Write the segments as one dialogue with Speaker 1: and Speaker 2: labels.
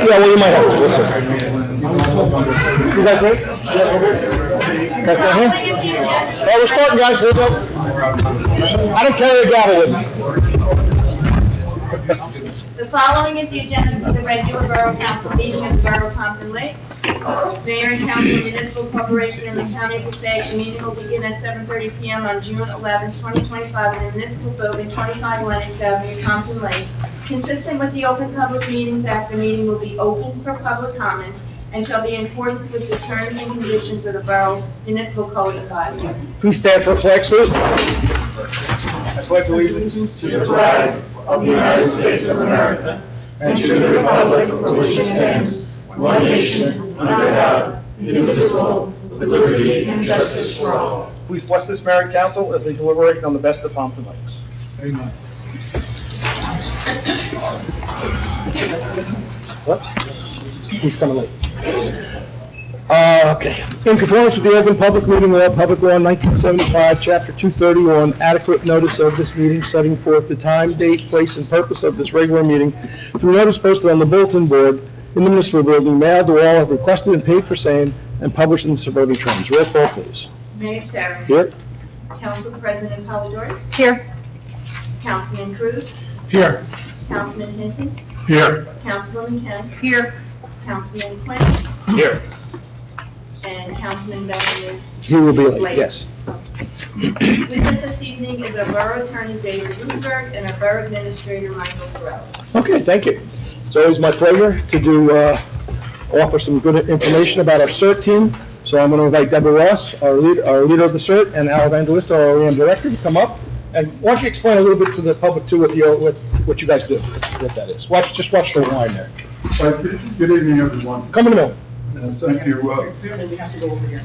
Speaker 1: Yeah, well, you might have to listen. You guys ready? Guys, down here? All right, we're starting, guys. Here we go. I don't carry a gavel with me.
Speaker 2: The following is the agenda for the regular Borough Council meeting of the Borough of Pompton Lakes. Mayor and Council Municipal Corporation in the County of Passaic. The meeting will begin at 7:30 p.m. on June 11, 2025 in the Municipal Building, 25 Lennox Avenue, Pompton Lakes. Consistent with the Open Public Meetings Act, the meeting will be open for public comments and shall be in accordance with the terms and conditions of the Borough Municipal Code of Bylaws.
Speaker 1: Please stand for a flag salute.
Speaker 3: I pledge allegiance to the flag of the United States of America and to the republic for which it stands, one nation, under God, indivisible, with liberty and justice for all.
Speaker 1: Please bless this mayor and council as they deliberate on the best of Pompton Lakes.
Speaker 3: Amen.
Speaker 1: What? He's coming late. Okay. In conformance with the Open Public Meeting Law, Public Law 1975, Chapter 230, on adequate notice of this meeting, setting forth the time, date, place, and purpose of this regular meeting through notice posted on the bulletin board in the municipal building, mailed to all have requested and paid for same, and published in the Suburban Trends. Roll call, please.
Speaker 2: Mayor Sarah.
Speaker 1: Here.
Speaker 2: Council President Polidori.
Speaker 4: Here.
Speaker 2: Councilman Cruz.
Speaker 3: Here.
Speaker 2: Councilman Hinton.
Speaker 3: Here.
Speaker 2: Councilwoman Kemp.
Speaker 4: Here.
Speaker 2: Councilman Quinn.
Speaker 3: Here.
Speaker 2: And Councilman Belton is
Speaker 1: He will be late,
Speaker 2: late.
Speaker 1: yes.
Speaker 2: With us this evening is our Borough Attorney David Bloomberg and our Borough Administrator Michael Farrell.
Speaker 1: Okay, thank you. It's always my pleasure to offer some good information about our CERT team. So I'm going to invite Deborah Ross, our leader of the CERT, and Al Evangelista, our OEM director, to come up. And why don't you explain a little bit to the public too what you guys do, what that is. Just watch the line there.
Speaker 5: Good evening, everyone.
Speaker 1: Come in the middle.
Speaker 5: Thank you.
Speaker 4: Then we have to go over here.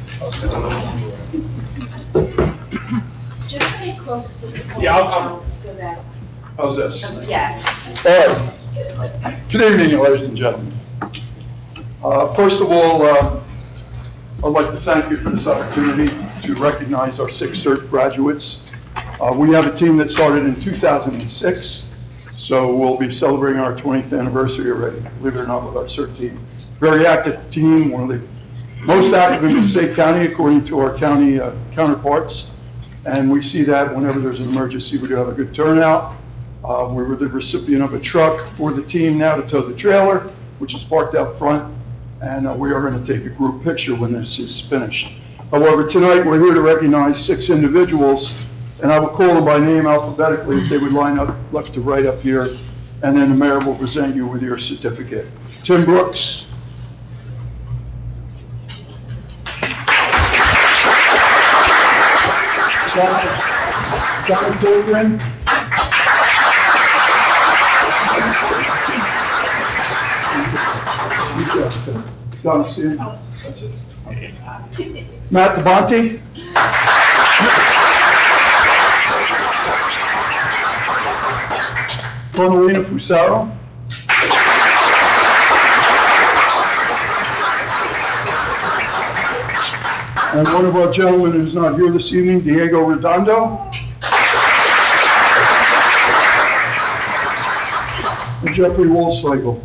Speaker 2: Just stay close to the
Speaker 5: Yeah, I'll-
Speaker 2: so that,
Speaker 5: How's this?
Speaker 2: yes.
Speaker 1: All right.
Speaker 5: Good evening, ladies and gentlemen. First of all, I'd like to thank you for this opportunity to recognize our 6 CERT graduates. We have a team that started in 2006, so we'll be celebrating our 20th anniversary already, believe it or not, with our CERT team. Very active team, one of the most active in Passaic County according to our county counterparts. And we see that whenever there's an emergency, we do have a good turnout. We were the recipient of a truck for the team now to tow the trailer, which is parked out front. And we are going to take a group picture when this is finished. However, tonight we're here to recognize 6 individuals, and I will call them by name alphabetically if they would line up left to right up here, and then the mayor will present you with your certificate. Tim Brooks. John Dahlgren. Donna Sean. That's it. Matt DeBonte. Carmelina Fusaro. And one of our gentlemen who's not here this evening, Diego Redondo. And Jeffrey Wolfsleigel.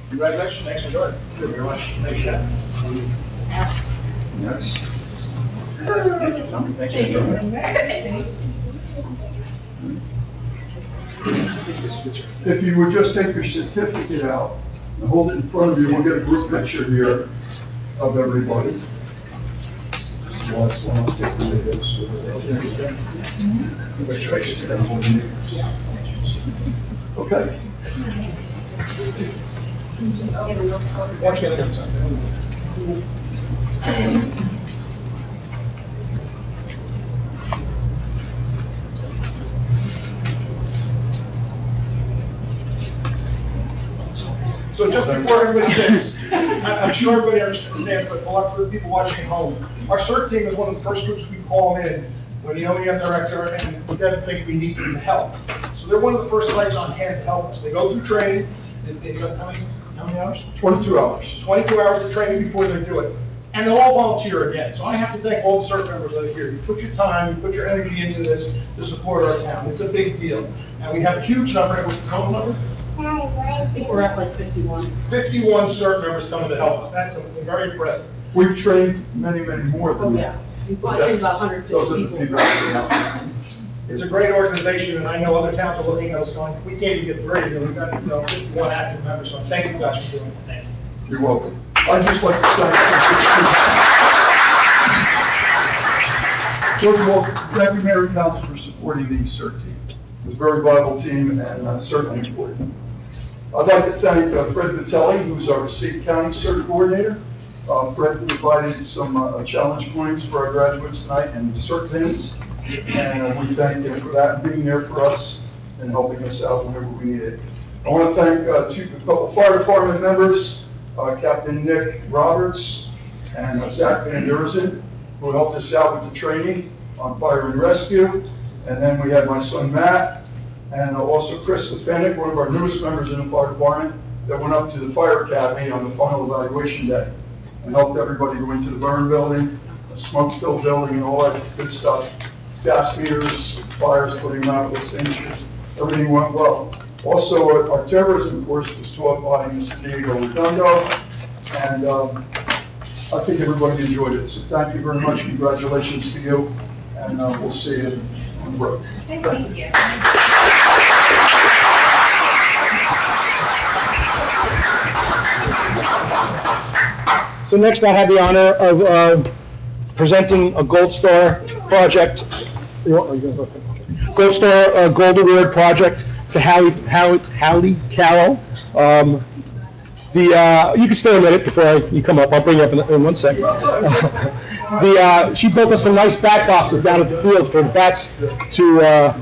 Speaker 3: Congratulations, thanks for joining. It's good, very much. Thank you.
Speaker 5: Yes.
Speaker 3: Thank you.
Speaker 5: If you would just take your certificate out and hold it in front of you, we'll get a group picture here of everybody. Okay.
Speaker 3: So just before everybody sits, I'm sure everybody understands, but for the people watching at home, our CERT team is one of the first groups we call in when the OEM director and we then think we need them to help. So they're one of the first legs on hand to help us. They go through training. How many hours?
Speaker 5: 22 hours.
Speaker 3: 22 hours of training before they do it. and they'll all volunteer again. So I have to thank all the CERT members that are here. You put your time, you put your energy into this to support our town. It's a big deal. And we have a huge number, what's the total number?
Speaker 4: I think we're at like 51.
Speaker 3: 51 CERT members coming to help us. That's very impressive.
Speaker 5: We've trained many, many more than
Speaker 4: Oh,
Speaker 5: that.
Speaker 4: yeah. We
Speaker 5: But
Speaker 4: probably trained
Speaker 5: that's-
Speaker 4: about
Speaker 5: those are
Speaker 4: 150
Speaker 5: the
Speaker 4: people.
Speaker 5: people that we have.
Speaker 3: It's a great organization, and I know other towns are looking at us going, we can't even get 3, and we've got 51 active members, so thank you guys for doing it. Thank you.
Speaker 5: You're welcome. I'd just like to thank, first of all, thank you, Mayor and Council, for supporting the CERT team. It's a very viable team and certainly important. I'd like to thank Fred Vitelli, who's our Passaic County CERT coordinator. Fred provided some challenge points for our graduates tonight and CERT pins. And we thank him for that, and being there for us and helping us out whenever we need it. I want to thank a couple fire department members, Captain Nick Roberts and Zach Van Derzen, who helped us out with the training on fire and rescue. And then we had my son Matt, and also Chris Stefanik, one of our newest members in the fire department, that went up to the fire academy on the final evaluation day and helped everybody go into the burn building, the smoke still building, and all that good stuff. Gas meters, fires, putting them out, extinguishers, everything went well. Also, our terrorism course was taught by Mr. Diego Redondo, and I think everybody enjoyed it. So thank you very much, congratulations to you, and we'll see you on the road.
Speaker 2: Thank you.
Speaker 1: So next I have the honor of presenting a Gold Star project. Gold Star Gold Award project to Hallie Carroll. You can stay a minute before you come up. I'll bring you up in 1 second. She built us some nice bat boxes down at the field for the bats to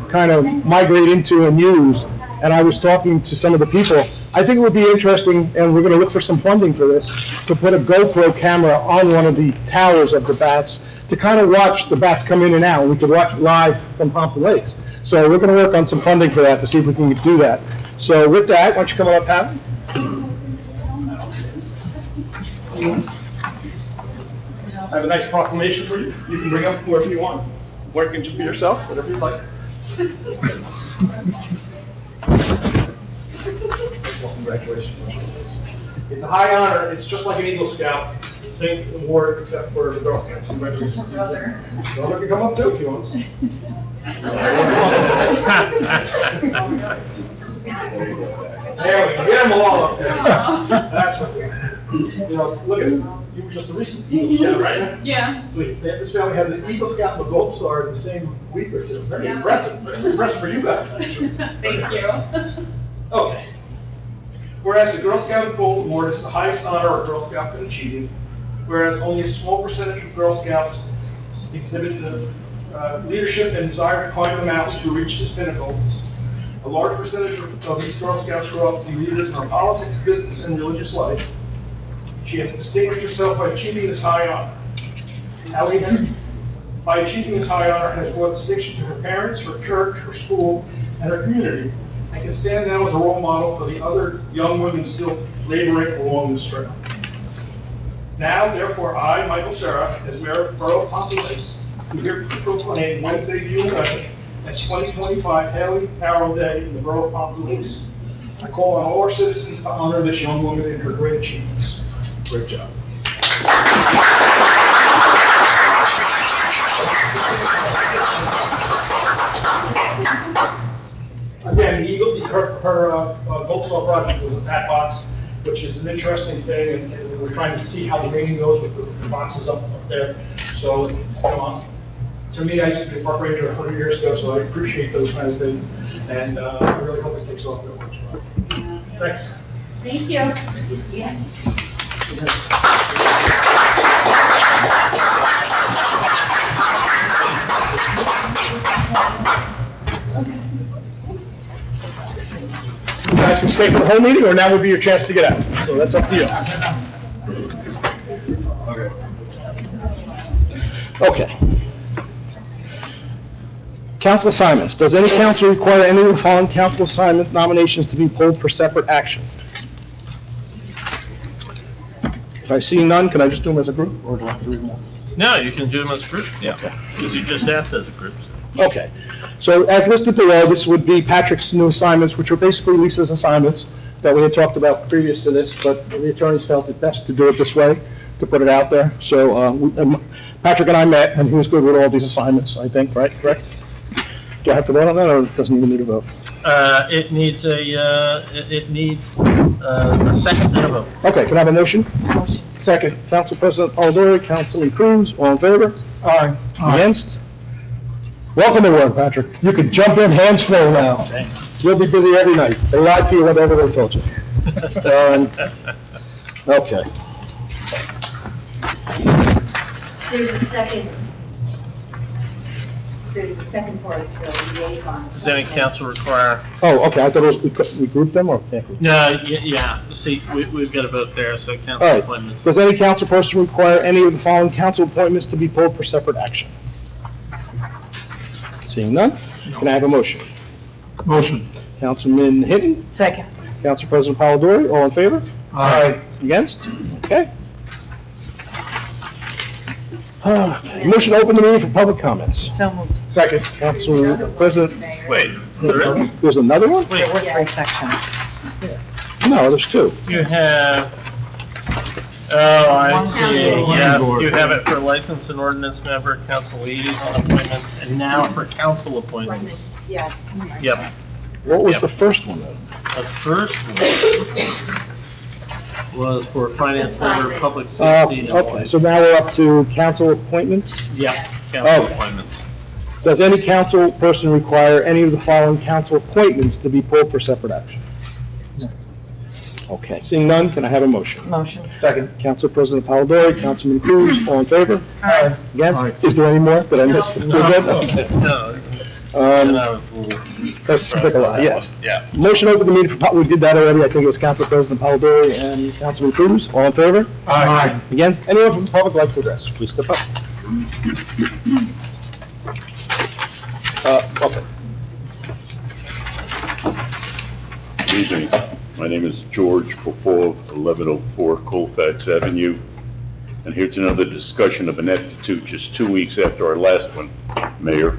Speaker 1: kind of migrate into and use. And I was talking to some of the people. I think it would be interesting, and we're going to look for some funding for this, to put a GoPro camera on one of the towers of the bats to kind of watch the bats come in and out. We could watch live from Pompton Lakes. So we're going to work on some funding for that to see if we can do that. So with that, why don't you come on up, Pat?
Speaker 3: I have a nice proclamation for you. You can bring up whoever you want. Or you can just be yourself, whatever you like. Well, congratulations. It's a high honor. It's just like an Eagle Scout. Same award except for the Girl Scouts. Congratulations. Brother can come up too if you want. There we go. Get them all up there. That's what we look at it. You were just a recent Eagle Scout, right?
Speaker 2: Yeah.
Speaker 3: So this family has an Eagle Scout and a Gold Star in the same week or two. Very
Speaker 2: Yeah.
Speaker 3: impressive. Very impressive for you guys, actually.
Speaker 2: Thank you.
Speaker 3: Okay. Whereas the Girl Scout and Gold Award is the highest honor a Girl Scout can achieve, whereas only a small percentage of Girl Scouts exhibit the leadership and desire to climb the mountains to reach this pinnacle, a large percentage of these Girl Scouts grow up to be leaders in our politics, business, and religious life. She has distinguished herself by achieving this high honor. Allie Henry, by achieving this high honor, has brought distinction to her parents, her church, her school, and her community, and can stand now as a role model for the other young women still laboring along this trail. Now, therefore, I, Michael Serra, as Mayor of Borough of Pompton Lakes, am here to proclaim Wednesday, June 11th, as 2025 Hallie Carroll Day in the Borough of Pompton Lakes. I call on all our citizens to honor this young woman and her great achievements. Great job. Again, the Eagle, her Gold Star project was a bat box, which is an interesting thing, and we're trying to see how the rating goes with the boxes up there. So, to me, I used to be a park ranger 100 years ago, so I appreciate those kinds of things, and I really hope it takes off real much. Thanks.
Speaker 2: Thank you. Yeah.
Speaker 1: You guys can stay for the whole meeting, or now would be your chance to get out. So that's up to you. Okay. Council assignments. Does any council require any of the following council assignment nominations to be pulled for separate action? Okay, seeing none, can I just do them as a group, or do I have to read them all?
Speaker 6: No, you can do them as a group, yeah, because you just asked as a group. so.
Speaker 1: Okay, so as listed below, this would be Patrick's new assignments, which were basically Lisa's assignments that we had talked about previous to this, but the attorneys felt it best to do it this way, to put it out there. So, Patrick and I met, and he was good with all these assignments, I think, right, correct? Do I have to vote on that, or doesn't even need a vote?
Speaker 6: It needs a second and a vote.
Speaker 1: Okay, can I have a motion?
Speaker 4: Motion.
Speaker 1: Second. Council President Polidori, Councilman Cruz, all in favor? Aye. Against? Welcome aboard, Patrick. You can jump in hands full now. You'll be busy every night. They lied to you, whatever they told you. Okay.
Speaker 4: There's a second part of the liaison.
Speaker 6: Does any council require?
Speaker 1: Oh, okay, I thought it was, we grouped them, or can't group?
Speaker 6: No, yeah, see, we've got a vote there, so
Speaker 1: All
Speaker 6: council
Speaker 1: right.
Speaker 6: appointments.
Speaker 1: Does any council person require any of the following council appointments to be pulled for separate action? Seeing none, can I have a motion?
Speaker 5: Motion.
Speaker 1: Councilman Hinton,
Speaker 4: Second.
Speaker 1: Council President Polidori, all in favor?
Speaker 5: Aye.
Speaker 1: Against? Okay. Motion to open the meeting for public comments.
Speaker 4: So moved.
Speaker 1: Second. Council President,
Speaker 6: Wait, there is?
Speaker 1: there's another one?
Speaker 6: Wait,
Speaker 4: There were 3 sections.
Speaker 1: No, there's 2.
Speaker 6: you have, oh, I
Speaker 2: One
Speaker 6: see,
Speaker 2: council.
Speaker 6: yes, you have it for license and ordinance member, council liaison appointments, and now for council appointments.
Speaker 4: Yeah.
Speaker 6: Yep,
Speaker 1: What was
Speaker 6: Yep.
Speaker 1: the first one then?
Speaker 6: the first one was for finance member, public
Speaker 1: Oh,
Speaker 6: safety. and
Speaker 1: okay, so now we're up to council appointments.
Speaker 6: Yep, council
Speaker 1: Okay.
Speaker 6: appointments.
Speaker 1: Does any council person require any of the following council appointments to be pulled for separate action? Okay, seeing none, can I have a motion?
Speaker 4: Motion.
Speaker 1: Second. Council President Polidori, Councilman Cruz, all in favor?
Speaker 4: Aye.
Speaker 1: Against?
Speaker 5: Aye.
Speaker 1: Is there any more? Did I miss? We're good? Okay.
Speaker 6: No, and I
Speaker 1: Um,
Speaker 6: was a little.
Speaker 1: That's like a lot, yes.
Speaker 6: Yeah.
Speaker 1: Motion to open the meeting for, we did that already, I think it was Council President Polidori and Councilman Cruz, all in favor?
Speaker 5: Aye.
Speaker 1: Against? Anyone from the public like to address? Please step up. Okay.
Speaker 7: Good evening. My name is George Popov, 1104 Colfax Avenue, and here's another discussion of an institute just 2 weeks after our last one, Mayor.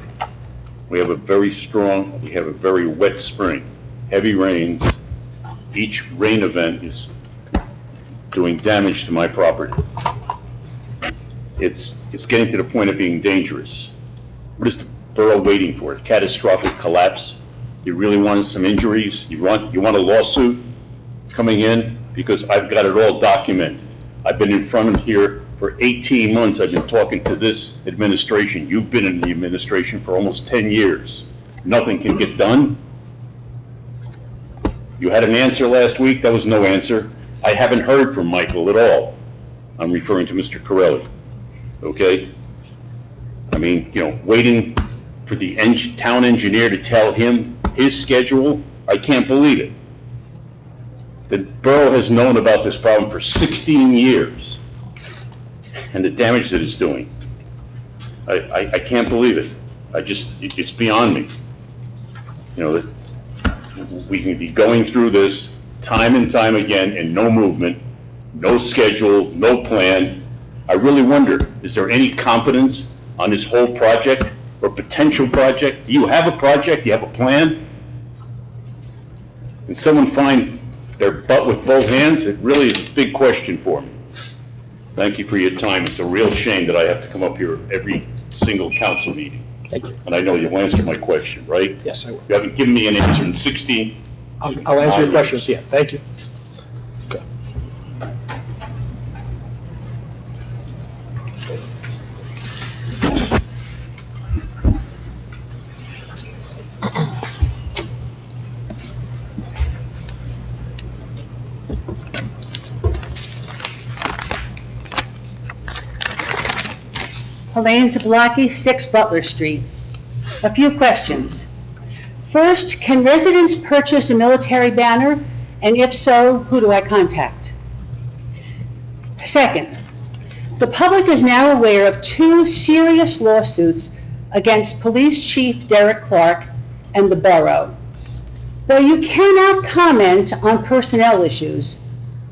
Speaker 7: We have a very wet spring, heavy rains. Each rain event is doing damage to my property. It's getting to the point of being dangerous. What is the borough waiting for? Catastrophic collapse? You really want some injuries? You want a lawsuit coming in? Because I've got it all documented. I've been in front of here for 18 months. I've been talking to this administration. You've been in the administration for almost 10 years. Nothing can get done. You had an answer last week. That was no answer. I haven't heard from Michael at all. I'm referring to Mr. Corelli. Okay? I mean, waiting for the town engineer to tell him his schedule, I can't believe it. The borough has known about this problem for 16 years, and the damage that it's doing. I can't believe it. It's beyond me. That we can be going through this time and time again, and no movement, no schedule, no plan. I really wonder, is there any competence on this whole project or potential project? Do you have a project? Do you have a plan? Can someone find their butt with both hands? It really is a big question for me. Thank you for your time. It's a real shame that I have to come up here every single council meeting.
Speaker 1: Thank you.
Speaker 7: And I know you'll answer my question, right?
Speaker 1: Yes, I will.
Speaker 7: You haven't given me an answer in 16.
Speaker 1: I'll answer your questions, yeah, thank you. Okay.
Speaker 8: Helene Zablocki, 6 Butler Street. A few questions. First, can residents purchase a military banner? And if so, who do I contact? Second, the public is now aware of 2 serious lawsuits against Police Chief Derek Clark and the borough. Though you cannot comment on personnel issues,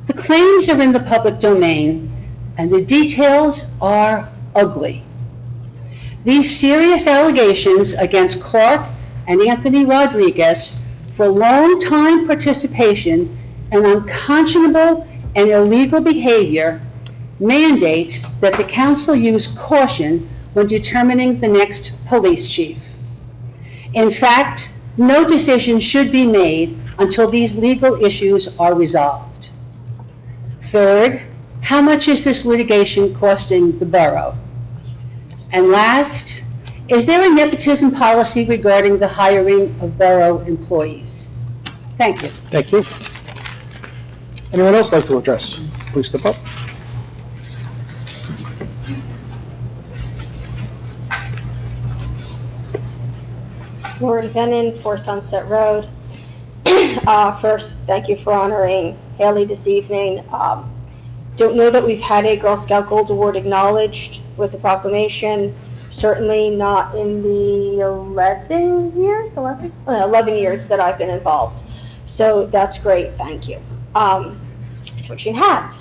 Speaker 8: the claims are in the public domain and the details are ugly. These serious allegations against Clark and Anthony Rodriguez for long-time participation in unconscionable and illegal behavior mandates that the council use caution when determining the next police chief. In fact, no decision should be made until these legal issues are resolved. Third, how much is this litigation costing the borough? And last, is there a nepotism policy regarding the hiring of borough employees? Thank you.
Speaker 1: Thank you. Anyone else like to address? Please step up.
Speaker 9: Lauren Vennon, 4 Sunset Road. First, thank you for honoring Haley this evening. Don't know that we've had a Girl Scout Gold Award acknowledged with a proclamation, certainly not in the 11 years that I've been involved. So that's great, thank you. Switching hats.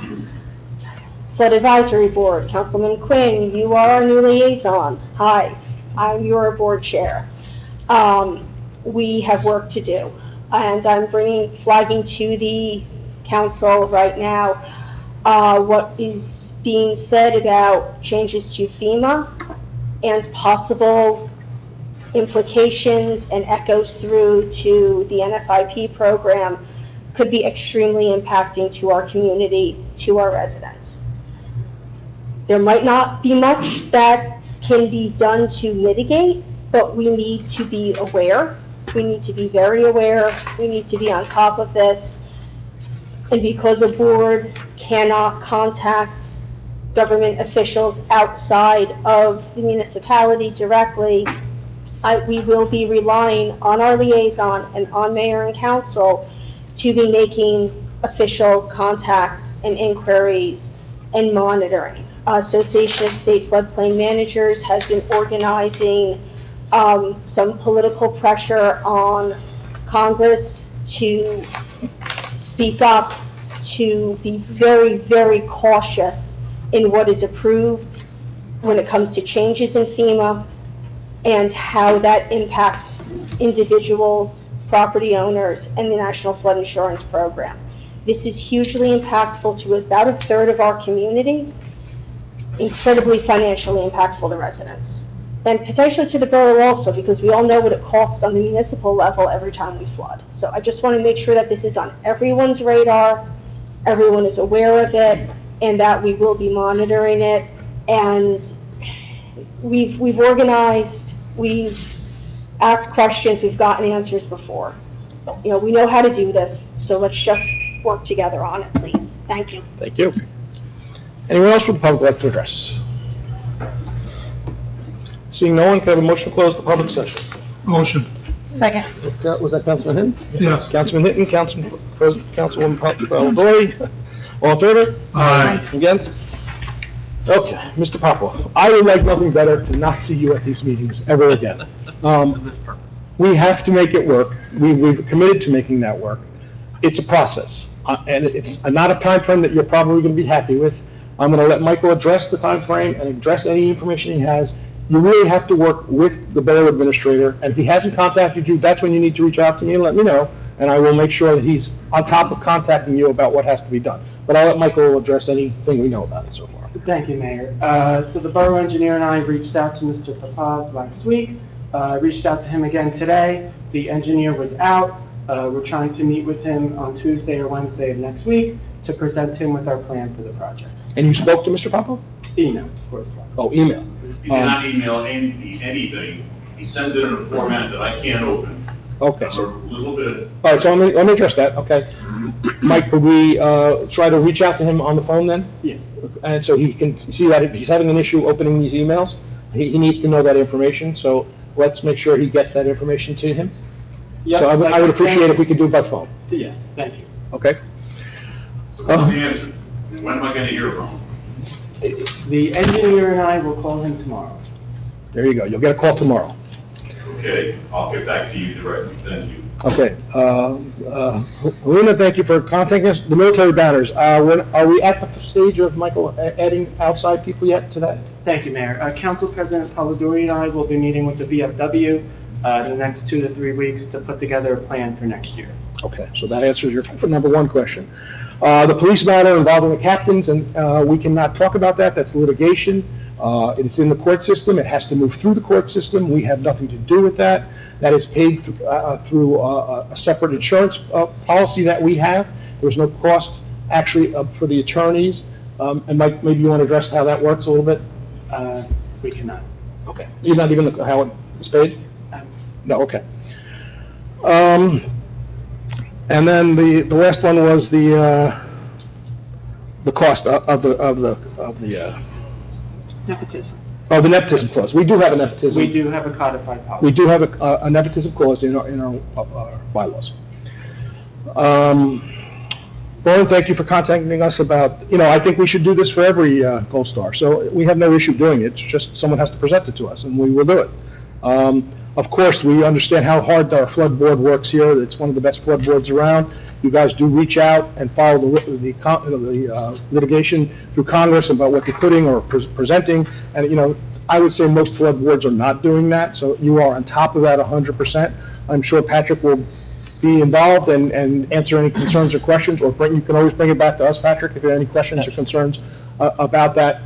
Speaker 9: Flood Advisory Board, Councilman Quinn, you are our new liaison. Hi, I'm your board chair. We have work to do, and I'm flagging to the council right now what is being said about changes to FEMA and possible implications and echoes through to the NFIP program could be extremely impacting to our community, to our residents. There might not be much that can be done to mitigate, but we need to be aware. We need to be very aware. We need to be on top of this. And because a board cannot contact government officials outside of the municipality directly, we will be relying on our liaison and on mayor and council to be making official contacts and inquiries and monitoring. Association of State Floodplain Managers has been organizing some political pressure on Congress to speak up, to be very, very cautious in what is approved when it comes to changes in FEMA and how that impacts individuals, property owners, and the National Flood Insurance Program. This is hugely impactful to about a third of our community, incredibly financially impactful to residents, and potentially to the borough also, because we all know what it costs on the municipal level every time we flood. So I just want to make sure that this is on everyone's radar, everyone is aware of it, and that we will be monitoring it. And we've organized, we've asked questions, we've gotten answers before. You know, we know how to do this, so let's just work together on it, please. Thank you.
Speaker 1: Thank you. Anyone else from the public like to address? Seeing no one, can I have a motion to close the public session?
Speaker 3: Motion.
Speaker 4: Second.
Speaker 1: Was that Councilman Hinton?
Speaker 3: Yes.
Speaker 1: Councilman Hinton, Councilwoman Paladori, all in favor?
Speaker 3: Aye.
Speaker 1: Against? Okay, Mr. Popoff, I would like nothing better to not see you at these meetings ever again.
Speaker 6: For this purpose.
Speaker 1: We have to make it work. We've committed to making that work. It's a process, and it's not a time frame that you're probably going to be happy with. I'm going to let Michael address the time frame and address any information he has. You really have to work with the borough administrator, and if he hasn't contacted you, that's when you need to reach out to me and let me know, and I will make sure that he's on top of contacting you about what has to be done. But I'll let Michael address anything we know about it so far.
Speaker 10: Thank you, Mayor. So the borough engineer and I reached out to Mr. Papaz last week. Reached out to him again today. The engineer was out. We're trying to meet with him on Tuesday or Wednesday of next week to present him with our plan for the project.
Speaker 1: And you spoke to Mr. Popoff?
Speaker 10: Email, of course.
Speaker 1: Oh, email.
Speaker 11: He did not email anything. He sends it in a format that I can't open.
Speaker 1: Okay.
Speaker 11: A little bit.
Speaker 1: All right, so let me address that, okay? Mike, could we try to reach out to him on the phone then?
Speaker 10: Yes.
Speaker 1: And so he can see that if he's having an issue opening these emails, he needs to know that information, so let's make sure he gets that information to him.
Speaker 10: Yep,
Speaker 1: So I
Speaker 10: like
Speaker 1: would
Speaker 10: I
Speaker 1: appreciate
Speaker 10: said-
Speaker 1: if we could do it by phone,
Speaker 10: Yes, thank you.
Speaker 1: okay?
Speaker 11: So what's the answer? When am I gonna hear from him?
Speaker 10: The engineer and I will call him tomorrow.
Speaker 1: There you go, you'll get a call tomorrow.
Speaker 11: Okay, I'll get back to you directly. Thank you.
Speaker 1: Okay, Helena, thank you for contacting us. The military banners, are we at the stage of, Michael, adding outside people yet today?
Speaker 10: Thank you, Mayor. Council President Polidori and I will be meeting with the VFW in the next 2 to 3 weeks to put together a plan for next year.
Speaker 1: Okay, so that answers your number one question. The police matter involving the captains, and we cannot talk about that, that's litigation. It's in the court system, it has to move through the court system, we have nothing to do with that. That is paid through a separate insurance policy that we have. There's no cost actually for the attorneys. And Mike, maybe you want to address how that works a little bit?
Speaker 10: We cannot.
Speaker 1: Okay, you're not even how it is paid? No, okay. And then the last one was the cost of the
Speaker 10: Nepotism.
Speaker 1: Oh, the nepotism clause. We do have a nepotism.
Speaker 10: We do have a codified policy.
Speaker 1: We do have a nepotism clause in our bylaws. Lauren, thank you for contacting us about, I think we should do this for every Gold Star. So we have no issue doing it. It's just someone has to present it to us, and we will do it. Of course, we understand how hard our flood board works here. It's one of the best flood boards around. You guys do reach out and follow the litigation through Congress about what they're putting or presenting. And, I would say most flood boards are not doing that, so you are on top of that 100%. I'm sure Patrick will be involved and answer any concerns or questions, or you can always bring it back to us, Patrick, if you have any questions or concerns about that.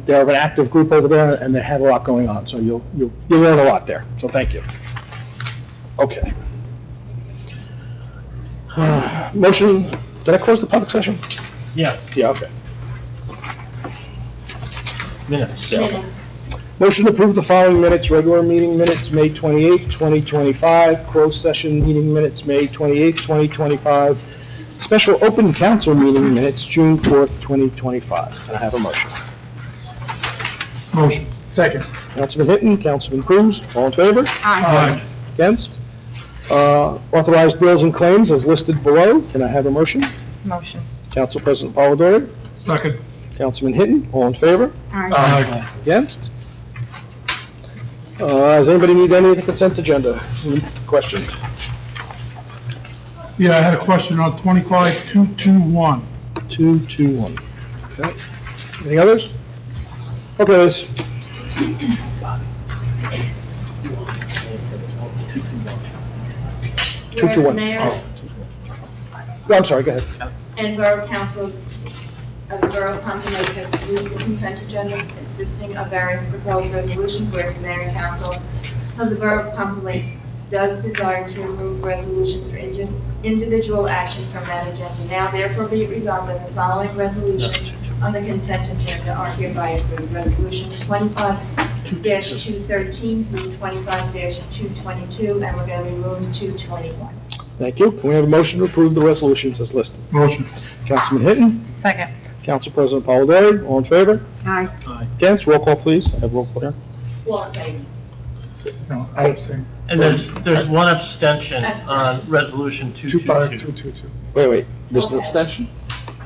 Speaker 1: They have an active group over there, and they have a lot going on, so you'll learn a lot there, so thank you. Okay. Motion, did I close the public session?
Speaker 6: Yes.
Speaker 1: Yeah, okay.
Speaker 6: Minutes.
Speaker 2: Minutes.
Speaker 1: Motion to approve the following minutes: regular meeting minutes, May 28th, 2025, closed session meeting minutes, May 28th, 2025, special open council meeting minutes, June 4th, 2025. Can I have a motion?
Speaker 3: Motion. Second.
Speaker 1: Councilman Hinton, Councilman Cruz, all in favor?
Speaker 3: Aye.
Speaker 1: Against? Authorized bills and claims as listed below. Can I have a motion?
Speaker 4: Motion.
Speaker 1: Council President Polidori,
Speaker 3: Second.
Speaker 1: Councilman Hinton, all in favor?
Speaker 3: Aye.
Speaker 1: Against? Does anybody need any of the consent agenda? Any questions?
Speaker 3: Yeah, I had a question on 25221.
Speaker 1: 221. Okay. Any others? Okay, Liz.
Speaker 2: Whereas
Speaker 1: 221.
Speaker 2: the Mayor
Speaker 1: Oh, I'm sorry, go ahead.
Speaker 2: and Borough Council of the Borough of Pompton Lakes have approved the consent agenda consisting of various proposed resolutions, whereas the Mayor and Council of the Borough of Pompton Lakes does desire to remove resolutions for individual action from that agenda. Now therefore be it resolved that the following resolutions on the consent agenda are hereby approved. Resolutions 25-213 through 25-222, and we're going to remove 221.
Speaker 1: Thank you. Can we have a motion to approve the resolutions as listed?
Speaker 3: Motion.
Speaker 1: Councilman Hinton,
Speaker 4: Second.
Speaker 1: Council President Polidori, all in favor?
Speaker 4: Aye.
Speaker 1: Against? Roll call, please. I have roll call here.
Speaker 2: Well, okay.
Speaker 3: No, I abstain.
Speaker 6: And there's one abstention on resolution 222.
Speaker 3: 25222.
Speaker 1: Wait, there's an
Speaker 2: Okay.
Speaker 1: abstention?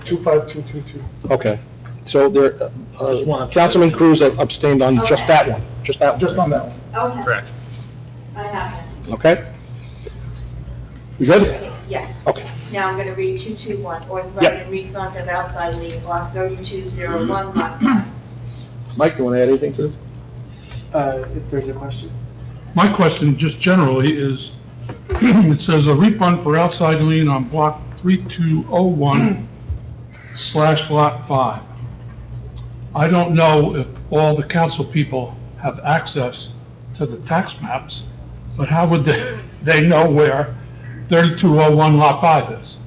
Speaker 3: 25222.
Speaker 1: Okay. So there,
Speaker 6: There's one abstention.
Speaker 1: Councilman Cruz abstained on just
Speaker 2: Okay.
Speaker 1: that one, just that one.
Speaker 3: Just on that one.
Speaker 2: Okay.
Speaker 6: Correct.
Speaker 2: I have it.
Speaker 1: Okay? You good?
Speaker 2: Yes.
Speaker 1: Okay.
Speaker 2: Now I'm going to read 221, authorizing refund of outside lien, block 3201, lot 5.
Speaker 1: Mike, you want to add anything to this?
Speaker 10: If there's a question.
Speaker 12: My question, just generally, is, it says a refund for outside lien on block 3201/lot 5. I don't know if all the council people have access to the tax maps, but how would they know where 3201 lot 5 is?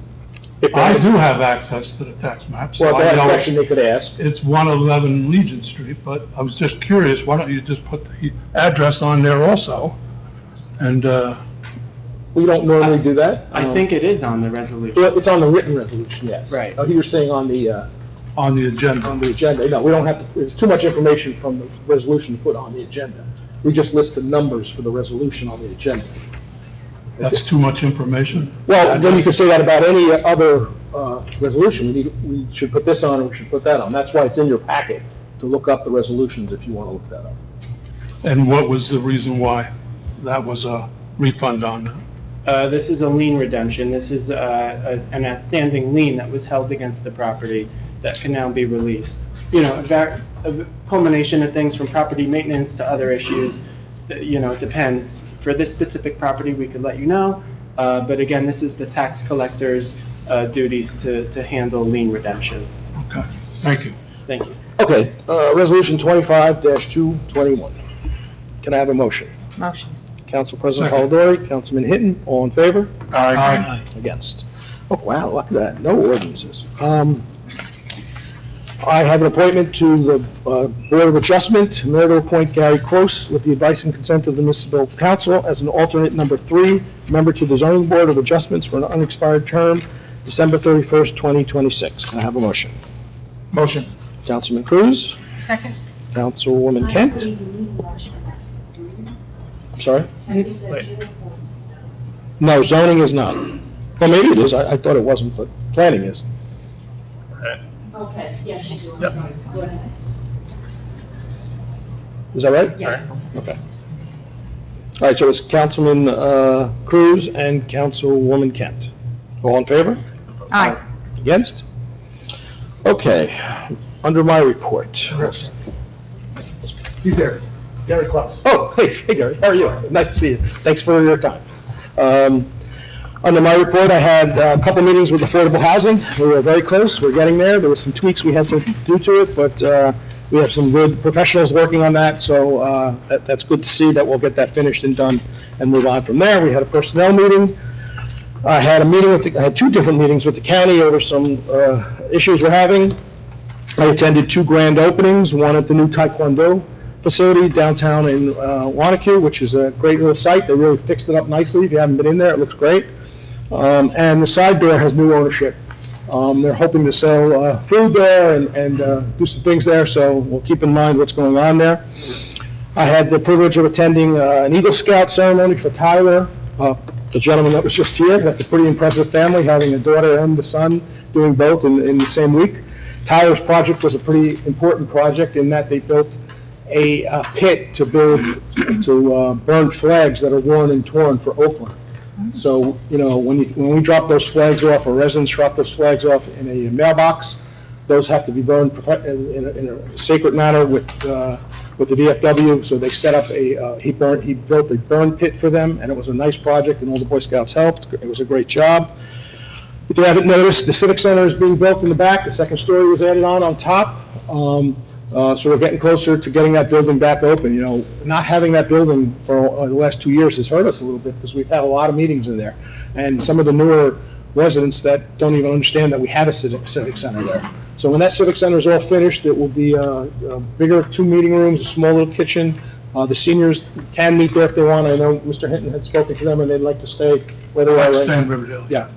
Speaker 1: If
Speaker 12: I
Speaker 1: they-
Speaker 12: do have access to the tax maps. so
Speaker 1: Well, if they
Speaker 12: I
Speaker 1: had a
Speaker 12: know
Speaker 1: question, they could ask.
Speaker 12: it's 111 Legion Street, but I was just curious, why don't you just put the address on there also? And,
Speaker 1: We don't normally do that.
Speaker 10: I think it is on the resolution.
Speaker 1: Well, it's on the written resolution, yes.
Speaker 10: Right.
Speaker 1: Oh, you were saying on the
Speaker 12: agenda.
Speaker 1: agenda. No, we don't have to, there's too much information from the resolution to put on the agenda. We just list the numbers for the resolution on the agenda.
Speaker 12: That's too much information?
Speaker 1: Well, then you could say that about any other resolution. We should put this on, or we should put that on. That's why it's in your packet, to look up the resolutions if you want to look that up.
Speaker 12: And what was the reason why that was a refund on?
Speaker 10: This is a lien redemption. This is an outstanding lien that was held against the property that can now be released. You know, a culmination of things from property maintenance to other issues, you know, it depends. For this specific property, we could let you know, but again, this is the tax collector's duties to handle lien redemptions.
Speaker 12: Okay, thank you.
Speaker 10: Thank you.
Speaker 1: Okay, resolution 25-221. Can I have a motion?
Speaker 4: Motion.
Speaker 1: Council President
Speaker 12: Second.
Speaker 1: Polidori, Councilman Hinton, all in favor?
Speaker 12: Aye.
Speaker 1: Against? Oh, wow, look at that, no ordinances. I have an appointment to the Board of Adjustment, in order to appoint Gary Close with the advice and consent of the Municipal Council as an alternate number 3, member to the Zoning Board of Adjustments for an unexpired term, December 31st, 2026. Can I have a motion?
Speaker 12: Motion.
Speaker 1: Councilman Cruz?
Speaker 4: Second.
Speaker 1: Councilwoman Kent? I'm sorry?
Speaker 6: Wait.
Speaker 1: No, zoning is not. Well, maybe it is, I thought it wasn't, but planning is.
Speaker 4: Okay, yes, you do.
Speaker 6: Yep.
Speaker 4: Go ahead.
Speaker 1: Is that right?
Speaker 4: Yes.
Speaker 1: Okay. All right, so it's Councilman Cruz and Councilwoman Kent. All in favor?
Speaker 4: Aye.
Speaker 1: Against? Okay, under my report.
Speaker 3: He's there. Gary Klaus.
Speaker 1: Oh, hey Gary, how are you? Nice to see you. Thanks for your time. Under my report, I had a couple meetings with affordable housing. We were very close, we're getting there. There were some tweaks we had to do to it, but we have some good professionals working on that, so that's good to see that we'll get that finished and done and move on from there. We had a personnel meeting. I had I had 2 different meetings with the county over some issues we're having. I attended 2 grand openings, one at the new Taekwondo facility downtown in Wanacue, which is a great little site. They really fixed it up nicely. If you haven't been in there, it looks great. And the side door has new ownership. They're hoping to sell food there and do some things there, so we'll keep in mind what's going on there. I had the privilege of attending an Eagle Scout ceremony for Tyler, the gentleman that was just here. That's a pretty impressive family, having a daughter and a son doing both in the same week. Tyler's project was a pretty important project in that they built a pit to burn flags that are worn and torn for Oakland. So, you know, when we drop those flags off, or residents drop those flags off in a mailbox, those have to be burned in a sacred manner with the VFW. So they set up he built a burn pit for them, and it was a nice project, and all the Boy Scouts helped. It was a great job. If you haven't noticed, the Civic Center is being built in the back. The second story was added on top. So we're getting closer to getting that building back open. You know, not having that building for the last 2 years has hurt us a little bit because we've had a lot of meetings in there. And some of the newer residents that don't even understand that we have a civic center there. So when that civic center is all finished, it will be a bigger 2 meeting rooms, a small little kitchen. The seniors can meet there if they want. I know Mr. Hinton had spoken to them and they'd like to stay where they are right now.
Speaker 12: Riverdale.
Speaker 1: Yeah.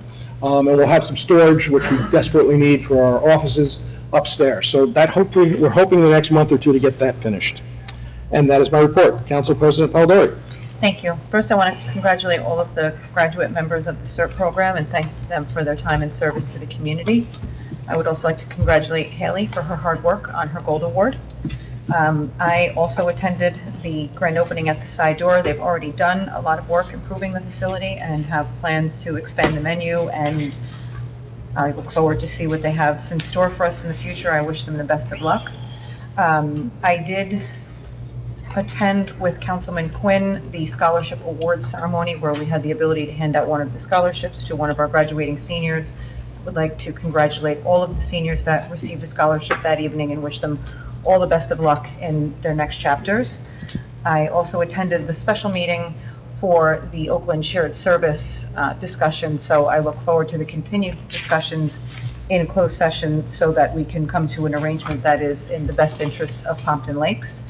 Speaker 1: And we'll have some storage, which we desperately need for our offices upstairs. So that hopefully, we're hoping the next month or 2 to get that finished. And that is my report. Council President Polidori.
Speaker 4: Thank you. First, I want to congratulate all of the graduate members of the CERT program and thank them for their time and service to the community. I would also like to congratulate Haley for her hard work on her Gold Award. I also attended the grand opening at the side door. They've already done a lot of work improving the facility and have plans to expand the menu, and I look forward to see what they have in store for us in the future. I wish them the best of luck. I did attend with Councilman Quinn the scholarship awards ceremony where we had the ability to hand out one of the scholarships to one of our graduating seniors. I would like to congratulate all of the seniors that received a scholarship that evening and wish them all the best of luck in their next chapters. I also attended the special meeting for the Oakland Shared Service discussion, so I look forward to the continued discussions in closed session so that we can come to an arrangement that is in the best interest of Pompton Lakes.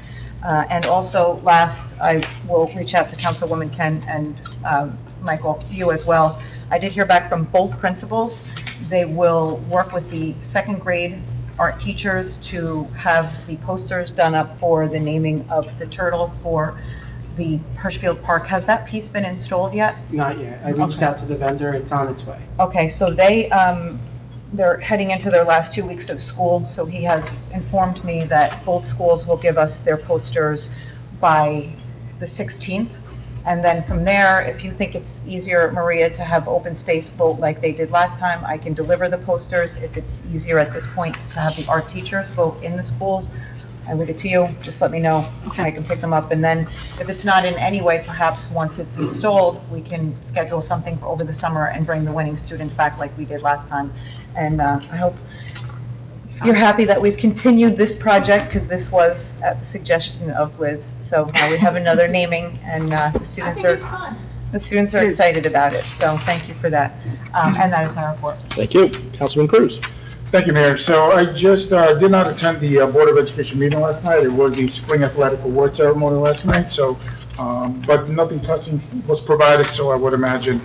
Speaker 4: And also, last, I will reach out to Councilwoman Kent and Michael, you as well. I did hear back from both principals. They will work with the second grade art teachers to have the posters done up for the naming of the turtle for the Hirschfield Park. Has that piece been installed yet?
Speaker 10: Not yet. I reached out to the vendor. It's on its way.
Speaker 4: Okay, so they're heading into their last 2 weeks of school, so he has informed me that both schools will give us their posters by the 16th. And then from there, if you think it's easier, Maria, to have open space vote like they did last time, I can deliver the posters. If it's easier at this point to have the art teachers vote in the schools, I leave it to you. Just let me know. I can pick them up. And then if it's not in any way, perhaps once it's installed, we can schedule something for over the summer and bring the winning students back like we did last time. And I hope you're happy that we've continued this project, because this was at the suggestion of Liz. So now we have another naming, and the students are excited about it. So thank you for that. And that is my report.
Speaker 1: Thank you. Councilman Cruz.
Speaker 13: Thank you, Mayor. So I just did not attend the Board of Education meeting last night. It was the Spring Athletic Award ceremony last night, so, but nothing pressing was provided, so I would imagine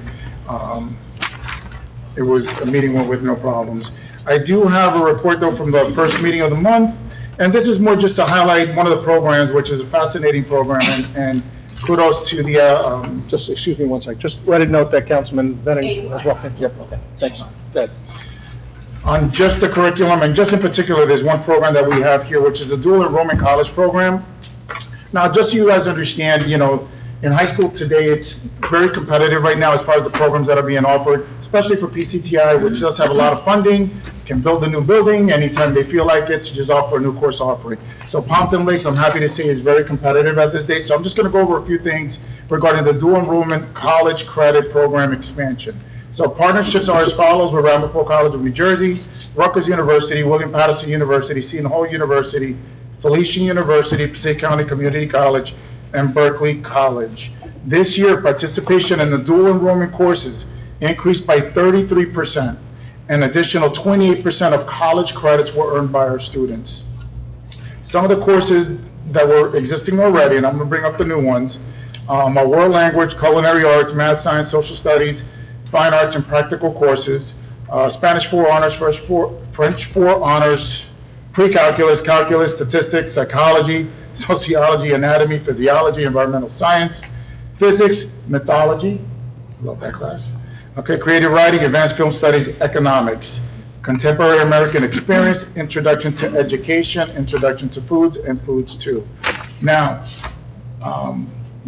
Speaker 13: it was a meeting went with no problems. I do have a report, though, from the first meeting of the month, and this is more just to highlight one of the programs, which is a fascinating program, and kudos to the,
Speaker 1: Just, excuse me one sec, just let it note that Councilman Venning has walked in. Yep, okay, thanks. Go ahead.
Speaker 13: on just the curriculum, and just in particular, there's one program that we have here, which is a dual enrollment college program. Now, just so you guys understand, you know, in high school today, it's very competitive right now as far as the programs that are being offered, especially for PCTI, which does have a lot of funding, can build a new building anytime they feel like it to just offer a new course offering. So Pompton Lakes, I'm happy to say, is very competitive at this date. So I'm just going to go over a few things regarding the dual enrollment college credit program expansion. So partnerships are as follows with Ramapo College of New Jersey, Rutgers University, William Patterson University, Seton Hall University, Felician University, Passaic County Community College, and Berkeley College. This year, participation in the dual enrollment courses increased by 33%. An additional 28% of college credits were earned by our students. Some of the courses that were existing already, and I'm going to bring up the new ones, are world language, culinary arts, math, science, social studies, fine arts, and practical courses, Spanish 4 honors, French 4 honors, pre-calculus, calculus, statistics, psychology, sociology, anatomy, physiology, environmental science, physics, mythology, love that class, okay, creative writing, advanced film studies, economics, contemporary American experience, introduction to education, introduction to foods, and foods too. Now,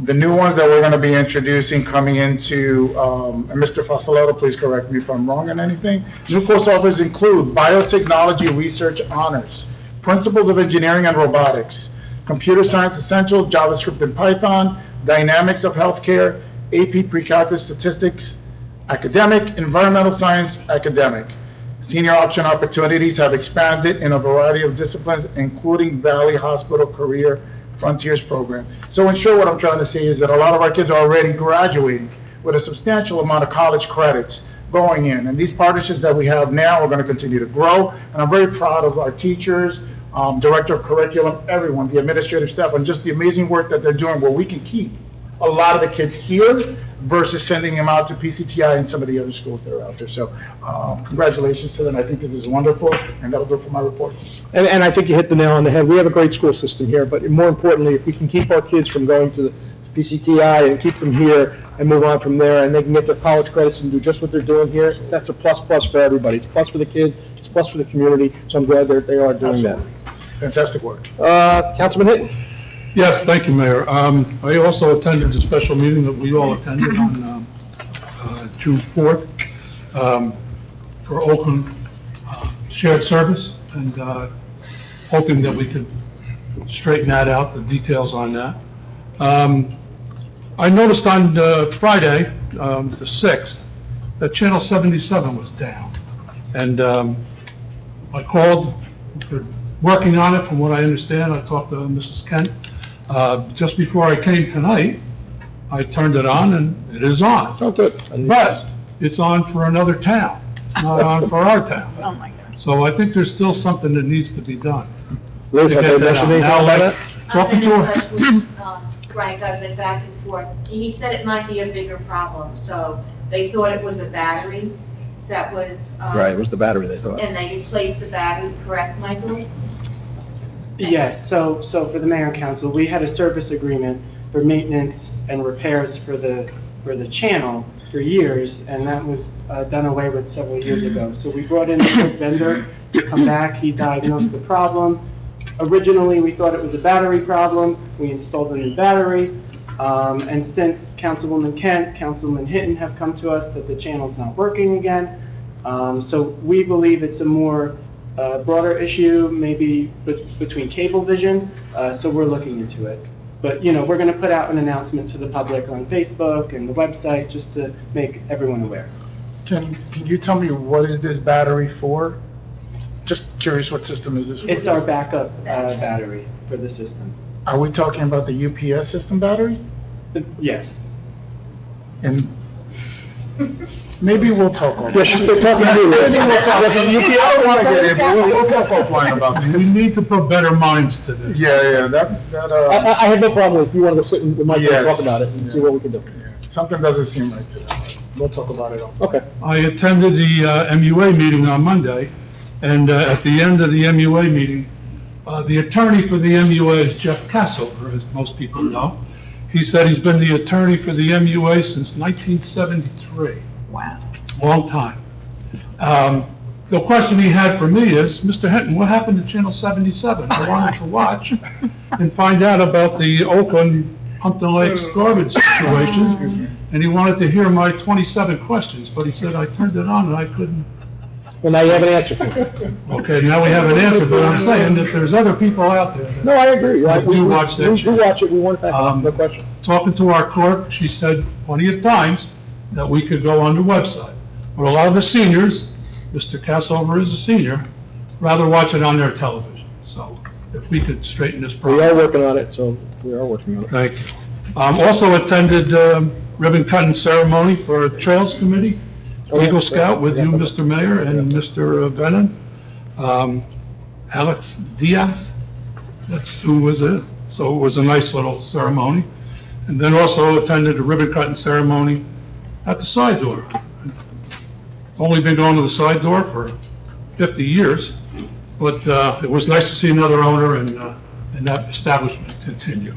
Speaker 13: the new ones that we're going to be introducing coming into, and Mr. Fasiletto, please correct me if I'm wrong on anything. New course offers include biotechnology research honors, principles of engineering and robotics, computer science essentials, JavaScript and Python, dynamics of healthcare, AP pre-calculus statistics, academic, environmental science, academic. Senior option opportunities have expanded in a variety of disciplines, including Valley Hospital Career Frontiers program. So in short, what I'm trying to say is that a lot of our kids are already graduating with a substantial amount of college credits going in. And these partnerships that we have now are going to continue to grow. And I'm very proud of our teachers, director of curriculum, everyone, the administrative staff, and just the amazing work that they're doing where we can keep a lot of the kids here versus sending them out to PCTI and some of the other schools that are out there. So congratulations to them. I think this is wonderful, and that'll do it for my report.
Speaker 1: And I think you hit the nail on the head. We have a great school system here, but more importantly, if we can keep our kids from going to the PCTI and keep them here and move on from there, and they can get their college credits and do just what they're doing here, that's a plus for everybody. It's a plus for the kids, it's a plus for the community, so I'm glad that they are doing
Speaker 13: Absolutely.
Speaker 1: that.
Speaker 13: Fantastic work.
Speaker 1: Councilman Hinton?
Speaker 12: Yes, thank you, Mayor. I also attended the special meeting that we all attended on June 4th for Oakland Shared Service, and hoping that we could straighten that out, the details on that. I noticed on Friday, the 6th, that Channel 77 was down. And I called, for working on it, from what I understand. I talked to Mrs. Kent. Just before I came tonight, I turned it on, and it is on.
Speaker 1: Oh, good.
Speaker 12: But it's on for another town. It's not on for our town.
Speaker 4: Oh, my God.
Speaker 12: So I think there's still something that needs to be done.
Speaker 1: Liz, have they mentioned anything
Speaker 12: Now,
Speaker 1: about that?
Speaker 12: Talking to her.
Speaker 2: I've been in touch with Frank, I've been back and forth. He said it might be a bigger problem, so they thought it was a battery that was...
Speaker 1: Right, it was the battery, they thought.
Speaker 2: And they replaced the battery, correct, Michael?
Speaker 10: Yes, so for the mayor and council, we had a service agreement for maintenance and repairs for the channel for years, and that was done away with several years ago. So we brought in a good vendor to come back. He diagnosed the problem. Originally, we thought it was a battery problem. We installed a new battery. And since Councilwoman Kent, Councilman Hinton have come to us that the channel's not working again. So we believe it's a more broader issue, maybe between Cablevision, so we're looking into it. But, you know, we're going to put out an announcement to the public on Facebook and the website just to make everyone aware.
Speaker 13: Can you tell me what is this battery for? Just curious, what system is this for?
Speaker 10: It's our backup battery for the system.
Speaker 13: Are we talking about the UPS system battery?
Speaker 10: Yes.
Speaker 13: And maybe we'll talk offline.
Speaker 1: Yeah, she's talking to you.
Speaker 13: Maybe we'll talk.
Speaker 1: Doesn't UPS
Speaker 13: I don't wanna get in, but we'll talk offline about
Speaker 12: We
Speaker 13: this.
Speaker 12: need to put better minds to this.
Speaker 13: Yeah,
Speaker 1: I have no problem if you want to go sit with Mike and
Speaker 13: Yes.
Speaker 1: talk about it and see what we can do.
Speaker 13: something doesn't seem right to them. We'll talk about it on.
Speaker 1: Okay.
Speaker 12: I attended the MUA meeting on Monday, and at the end of the MUA meeting, the attorney for the MUA is Jeff Cassover, as most people know. He said he's been the attorney for the MUA since 1973.
Speaker 4: Wow.
Speaker 12: Long time. The question he had for me is, Mr. Hinton, what happened to Channel 77? I wanted to watch and find out about the Oakland Pompton Lakes garbage situation, and he wanted to hear my 27 questions, but he said I turned it on and I couldn't.
Speaker 1: Well, now you have an answer for me.
Speaker 12: Okay, now we have an answer, but I'm saying that there's other people out there that
Speaker 1: No, I agree.
Speaker 12: We do watch that
Speaker 1: We
Speaker 12: show.
Speaker 1: do watch it, we want it back, no question.
Speaker 12: Talking to our clerk, she said plenty of times that we could go on the website. But a lot of the seniors, Mr. Cassover is a senior, rather watch it on their television. So if we could straighten this
Speaker 1: We
Speaker 12: problem.
Speaker 1: are working on it, so we are working on it.
Speaker 12: Thank you. Also attended ribbon cutting ceremony for Trails Committee, Eagle Scout with you, Mr. Mayor, and Mr. Venon. Alex Diaz, that's who was it. So it was a nice little ceremony. And then also attended a ribbon cutting ceremony at the side door. Only been going to the side door for 50 years, but it was nice to see another owner and that establishment continue.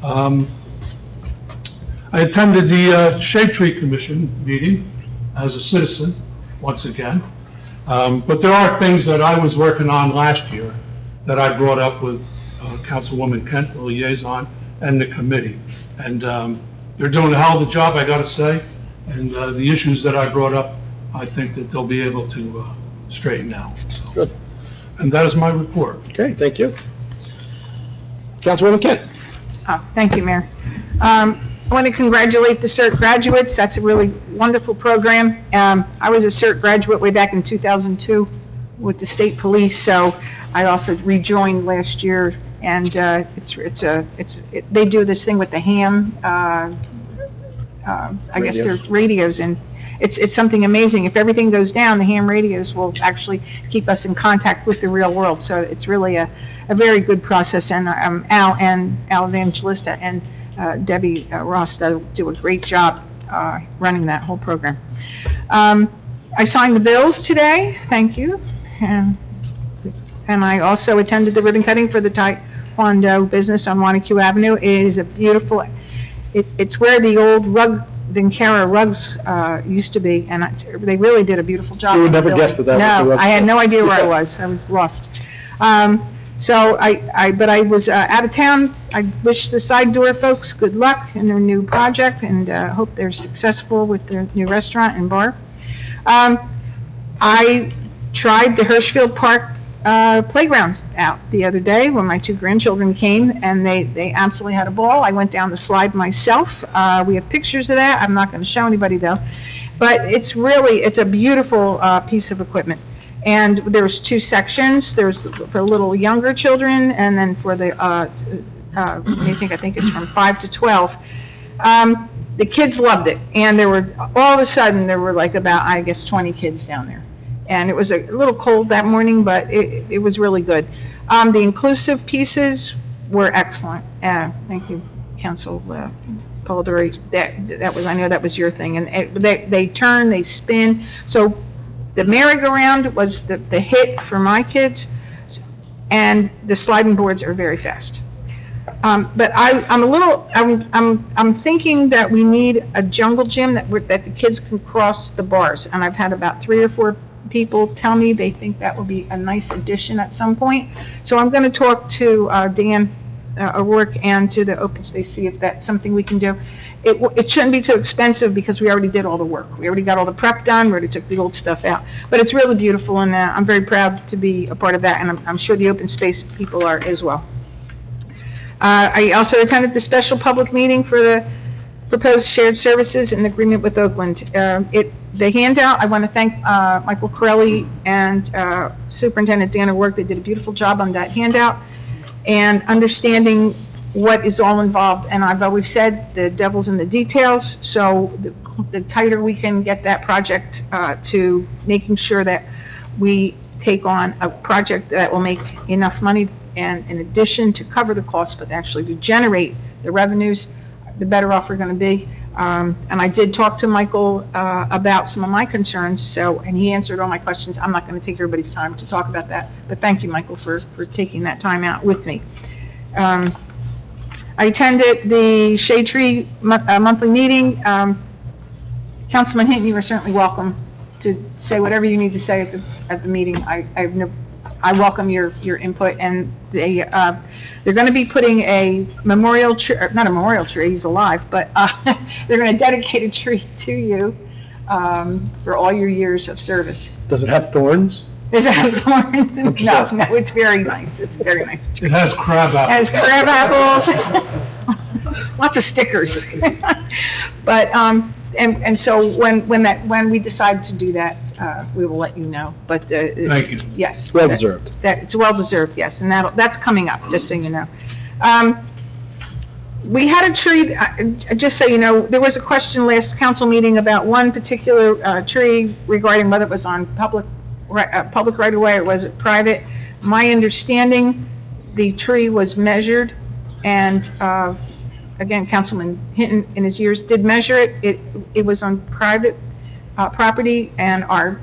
Speaker 12: I attended the Shade Tree Commission meeting as a citizen, once again. But there are things that I was working on last year that I brought up with Councilwoman Kent, the liaison, and the committee. And they're doing a hell of a job, I gotta say. And the issues that I brought up, I think that they'll be able to straighten out. So.
Speaker 1: Good.
Speaker 12: And that is my report.
Speaker 1: Okay, thank you. Councilwoman Kent.
Speaker 14: Thank you, Mayor. I want to congratulate the CERT graduates. That's a really wonderful program. I was a CERT graduate way back in 2002 with the state police, so I also rejoined last year. And they do this thing with the ham. I guess they're radios, and it's something amazing. If everything goes down, the ham radios will actually keep us in contact with the real world. So it's really a very good process. And Al Evangelista and Debbie Ross do a great job running that whole program. I signed the bills today. Thank you. And I also attended the ribbon cutting for the Taekwondo business on Wanacue Avenue. It is a beautiful. It's where the old Vinkara rugs used to be, and they really did a beautiful job.
Speaker 1: You would
Speaker 14: on the
Speaker 1: never
Speaker 14: building.
Speaker 1: guess that was the
Speaker 14: No,
Speaker 1: rug
Speaker 14: I had
Speaker 1: shop.
Speaker 14: no idea where I was. I was lost. So but I was out of town. I wish the side door folks good luck in their new project, and hope they're successful with their new restaurant and bar. I tried the Hirschfield Park playgrounds out the other day when my two grandchildren came, and they absolutely had a ball. I went down the slide myself. We have pictures of that. I'm not going to show anybody though, but it's a beautiful piece of equipment. And there's two sections. There's for little younger children, and then for the I think it's from 5 to 12. The kids loved it, and all of a sudden there were like about, I guess, 20 kids down there. And it was a little cold that morning, but it was really good. The inclusive pieces were excellent. Thank you, Council Polidori. I know that was your thing. And they turn, they spin. So the merry-go-round was the hit for my kids, and the sliding boards are very fast. But I'm thinking that we need a jungle gym that the kids can cross the bars. And I've had about 3 or 4 people tell me they think that will be a nice addition at some point. So I'm going to talk to Dan O'Rourke and to the open space, see if that's something we can do. It shouldn't be too expensive because we already did all the work. We already got all the prep done, we already took the old stuff out. But it's really beautiful, and I'm very proud to be a part of that, and I'm sure the open space people are as well. I also attended the special public meeting for the proposed shared services in agreement with Oakland. The handout, I want to thank Michael Corelli and Superintendent Dan O'Rourke. They did a beautiful job on that handout and understanding what is all involved. And I've always said the devil's in the details, so the tighter we can get that project to making sure that we take on a project that will make enough money and in addition to cover the cost, but actually to generate the revenues, the better off we're going to be. And I did talk to Michael about some of my concerns, and he answered all my questions. I'm not going to take everybody's time to talk about that, but thank you, Michael, for taking that time out with me. I attended the Shade Tree monthly meeting. Councilman Hinton, you are certainly welcome to say whatever you need to say at the meeting. I welcome your input, and they're going to be putting a memorial tree, not a memorial tree, he's alive, but they're going to dedicate a tree to you for all your years of service.
Speaker 1: Does it have thorns?
Speaker 14: Does it have thorns? No, it's very nice. It's a very nice tree.
Speaker 12: It has crab apples.
Speaker 14: It has crab apples. Lots of stickers. But, and so when we decide to do that, we will let you know, but.
Speaker 12: Thank you.
Speaker 14: Yes.
Speaker 1: Well deserved.
Speaker 14: It's well deserved, yes, and that's coming up, just so you know. We had a tree, just so you know, there was a question last council meeting about one particular tree regarding whether it was on public right of way or was it private. My understanding, the tree was measured, and again, Councilman Hinton in his years did measure it. It was on private property, and our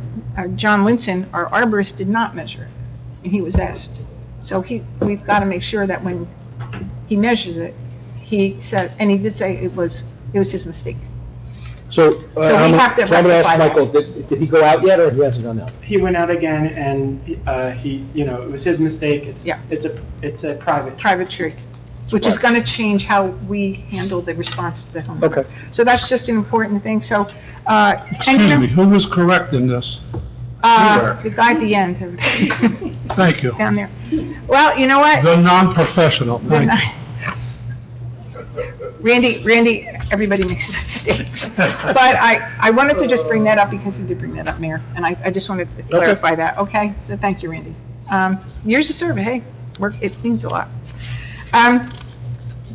Speaker 14: John Linson, our arborist, did not measure it, and he was asked. So we've got to make sure that when he measures it, he said, and he did say it was his mistake.
Speaker 1: So
Speaker 14: we have to
Speaker 1: I'm going to
Speaker 14: rectify
Speaker 1: ask Michael, did he go out yet, or he hasn't gone out?
Speaker 10: He went out again, and it was his mistake.
Speaker 14: Yeah.
Speaker 10: It's a private
Speaker 14: tree, which is going to change how we handle the response to the home.
Speaker 1: Okay.
Speaker 14: So that's just an important thing. So,
Speaker 12: Excuse me, who was correct in this?
Speaker 14: the guy at the end.
Speaker 12: Thank you.
Speaker 14: Down there. Well, you know what?
Speaker 12: The non-professional, thank you.
Speaker 14: Randy, everybody makes mistakes. But I wanted to just bring that up because you did bring that up, Mayor, and I just wanted to clarify that, okay? So thank you, Randy. Years of service, hey, it means a lot.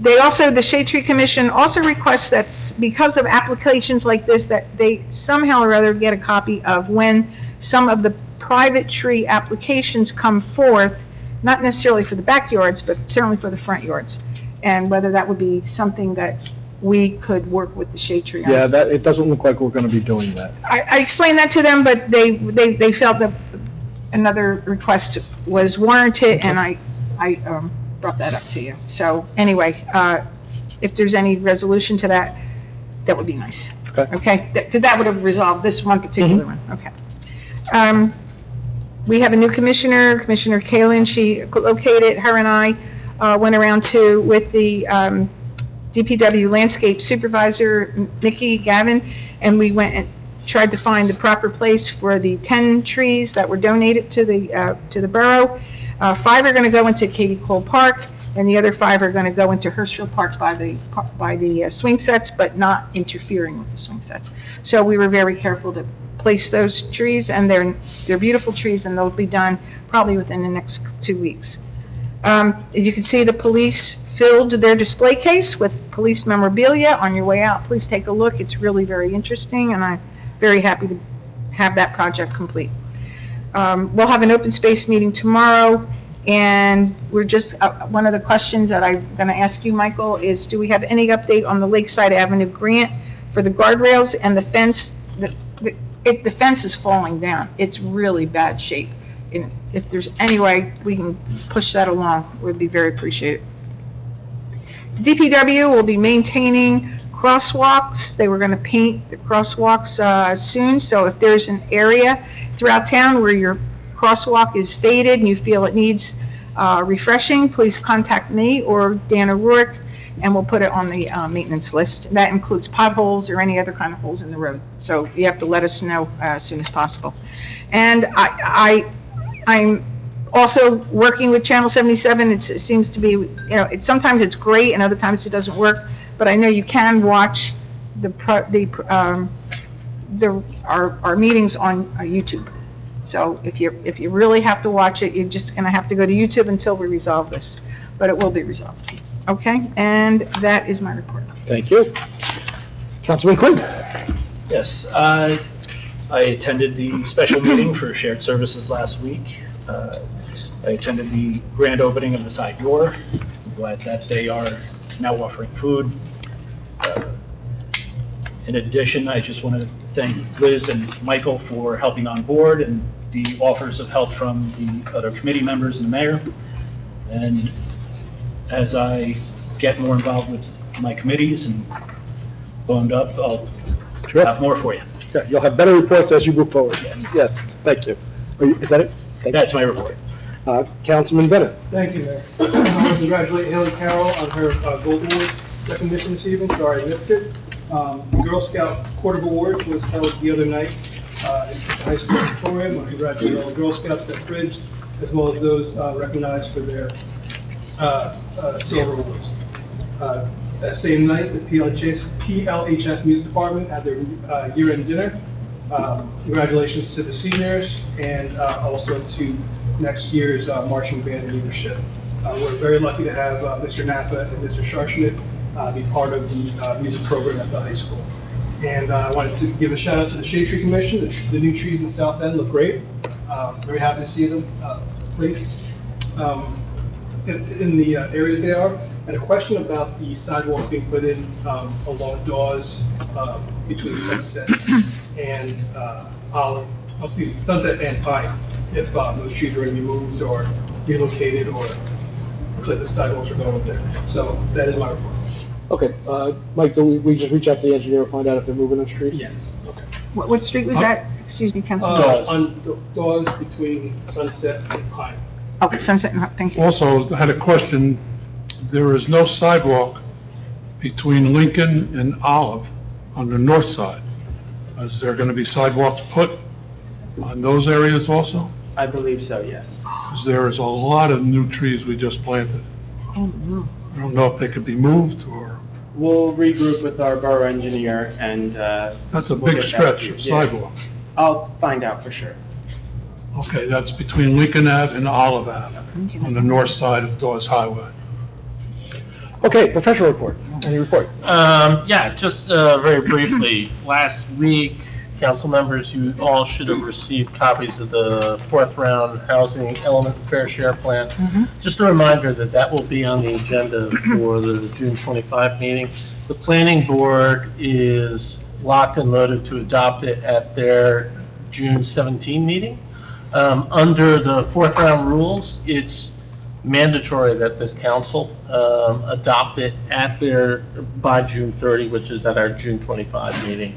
Speaker 14: The Shade Tree Commission also requests that because of applications like this, that they somehow or other get a copy of when some of the private tree applications come forth, not necessarily for the backyards, but certainly for the front yards. And whether that would be something that we could work with the Shade Tree on.
Speaker 1: Yeah, it doesn't look like we're going to be doing that.
Speaker 14: I explained that to them, but they felt that another request was warranted, and I brought that up to you. So anyway, if there's any resolution to that, that would be nice. Okay? That would have resolved this one particular one. Okay. We have a new commissioner, Commissioner Kalin. She located, her and I went around with the DPW landscape supervisor, Nikki Gavin, and we went and tried to find the proper place for the 10 trees that were donated to the borough. 5 are going to go into Katie Cole Park, and the other 5 are going to go into Hirschfield Park by the swing sets, but not interfering with the swing sets. So we were very careful to place those trees, and they're beautiful trees, and they'll be done probably within the next 2 weeks. You can see the police filled their display case with police memorabilia. On your way out, please take a look. It's really very interesting, and I'm very happy to have that project complete. We'll have an open space meeting tomorrow, and we're just, one of the questions that I'm going to ask you, Michael, is do we have any update on the Lakeside Avenue grant for the guardrails and the fence? The fence is falling down. It's really bad shape. And if there's any way we can push that along, it would be very appreciated. The DPW will be maintaining crosswalks. They were going to paint the crosswalks soon, so if there's an area throughout town where your crosswalk is faded and you feel it needs refreshing, please contact me or Dan O'Rourke, and we'll put it on the maintenance list. That includes potholes or any other kind of holes in the road. So you have to let us know as soon as possible. And I'm also working with Channel 77. It seems to be, you know, sometimes it's great and other times it doesn't work. But I know you can watch our meetings on YouTube. So if you really have to watch it, you're just going to have to go to YouTube until we resolve this. But it will be resolved. Okay, and that is my report.
Speaker 1: Thank you. Councilman Quinn?
Speaker 15: Yes, I attended the special meeting for shared services last week. I attended the grand opening of the side door. I'm glad that they are now offering food. In addition, I just want to thank Liz and Michael for helping on board and the offers of help from the other committee members and the mayor. And as I get more involved with my committees and boned up, I'll have more for you.
Speaker 1: Yeah, you'll have better reports as you move forward.
Speaker 15: Yes.
Speaker 1: Yes, thank you. Is that it?
Speaker 15: That's my report.
Speaker 1: Councilman Bennett?
Speaker 16: Thank you, Mayor. I want to congratulate Haley Carroll on her Gold Award recognition this evening. Sorry I missed it. The Girl Scout Court of Awards was held the other night in the high school auditorium. I want to congratulate all the Girl Scouts that bridged, as well as those recognized for their silver awards. That same night, the PLHS Music Department had their year-end dinner. Congratulations to the seniors and also to next year's marching band leadership. We're very lucky to have Mr. Napa and Mr. Sharshnet be part of the music program at the high school. And I wanted to give a shout out to the Shade Tree Commission. The new trees in the south end look great. Very happy to see them placed in the areas they are. And a question about the sidewalks being put in along Dawes between Sunset and Sunset and Pine. If those trees are going to be moved or relocated, or looks like the sidewalks are going up there. So that is my report.
Speaker 1: Okay, Mike, do we just reach out to the engineer and find out if they're moving those streets?
Speaker 16: Yes.
Speaker 1: Okay.
Speaker 14: What street was that? Excuse me, Councilman.
Speaker 16: On Dawes between Sunset and Pine.
Speaker 14: Okay, Sunset, thank you.
Speaker 12: Also, I had a question. There is no sidewalk between Lincoln and Olive on the north side. Is there going to be sidewalks put on those areas also?
Speaker 10: I believe so, yes.
Speaker 12: Because there is a lot of new trees we just planted.
Speaker 14: Oh, no.
Speaker 12: I don't know if they could be moved or...
Speaker 10: We'll regroup with our borough engineer and,
Speaker 12: That's a
Speaker 10: we'll
Speaker 12: big
Speaker 10: get back
Speaker 12: stretch
Speaker 10: to you.
Speaker 12: of
Speaker 10: Yeah.
Speaker 12: sidewalk.
Speaker 10: I'll find out for sure.
Speaker 12: Okay, that's between Lincoln Ave and Olive Ave on the north side of Dawes Highway.
Speaker 1: Okay, professional report. Any report?
Speaker 6: Yeah, just very briefly, last week, council members, you all should have received copies of the fourth round housing element fair share plan. Just a reminder that that will be on the agenda for the June 25 meeting. The planning board is locked and loaded to adopt it at their June 17 meeting. Under the fourth round rules, it's mandatory that this council adopt it by June 30, which is at our June 25 meeting.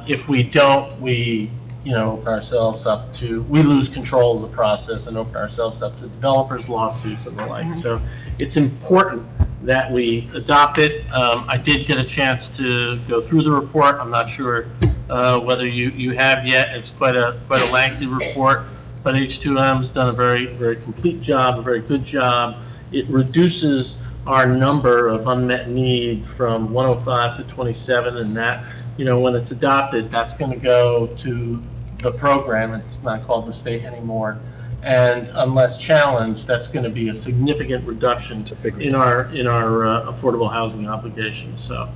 Speaker 6: If we don't, we open ourselves up to, we lose control of the process and open ourselves up to developers' lawsuits and the like. So it's important that we adopt it. I did get a chance to go through the report. I'm not sure whether you have yet. It's quite a lengthy report, but H2M's done a very, very complete job, a very good job. It reduces our number of unmet need from 105 to 27, and that, when it's adopted, that's going to go to the program. It's not called the state anymore. And unless challenged, that's going to be a significant reduction in our affordable housing obligations. So,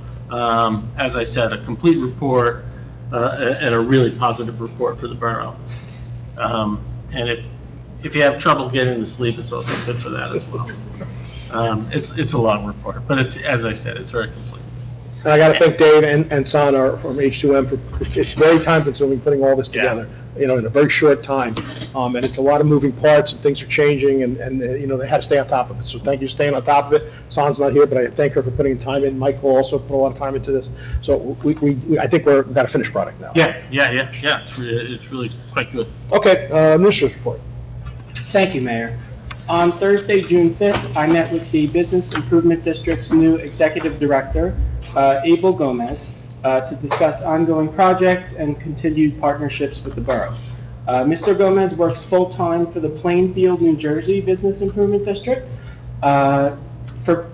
Speaker 6: as I said, a complete report and a really positive report for the borough. And if you have trouble getting to sleep, it's also good for that as well. It's a long report, but it's, as I said, it's very complete.
Speaker 1: And I got to thank Dave and Son from H2M for, it's very time consuming putting all this together, in a very short time. And it's a lot of moving parts and things are changing and they had to stay on top of it. So thank you for staying on top of it. Son's not here, but I thank her for putting time in. Michael also put a lot of time into this. So I think we've got a finished product now.
Speaker 6: Yeah. It's really quite good.
Speaker 1: Okay, Minister's report.
Speaker 10: Thank you, Mayor. On Thursday, June 5th, I met with the Business Improvement District's new Executive Director, Abel Gomez, to discuss ongoing projects and continued partnerships with the borough. Mr. Gomez works full-time for the Plainfield, New Jersey Business Improvement District. For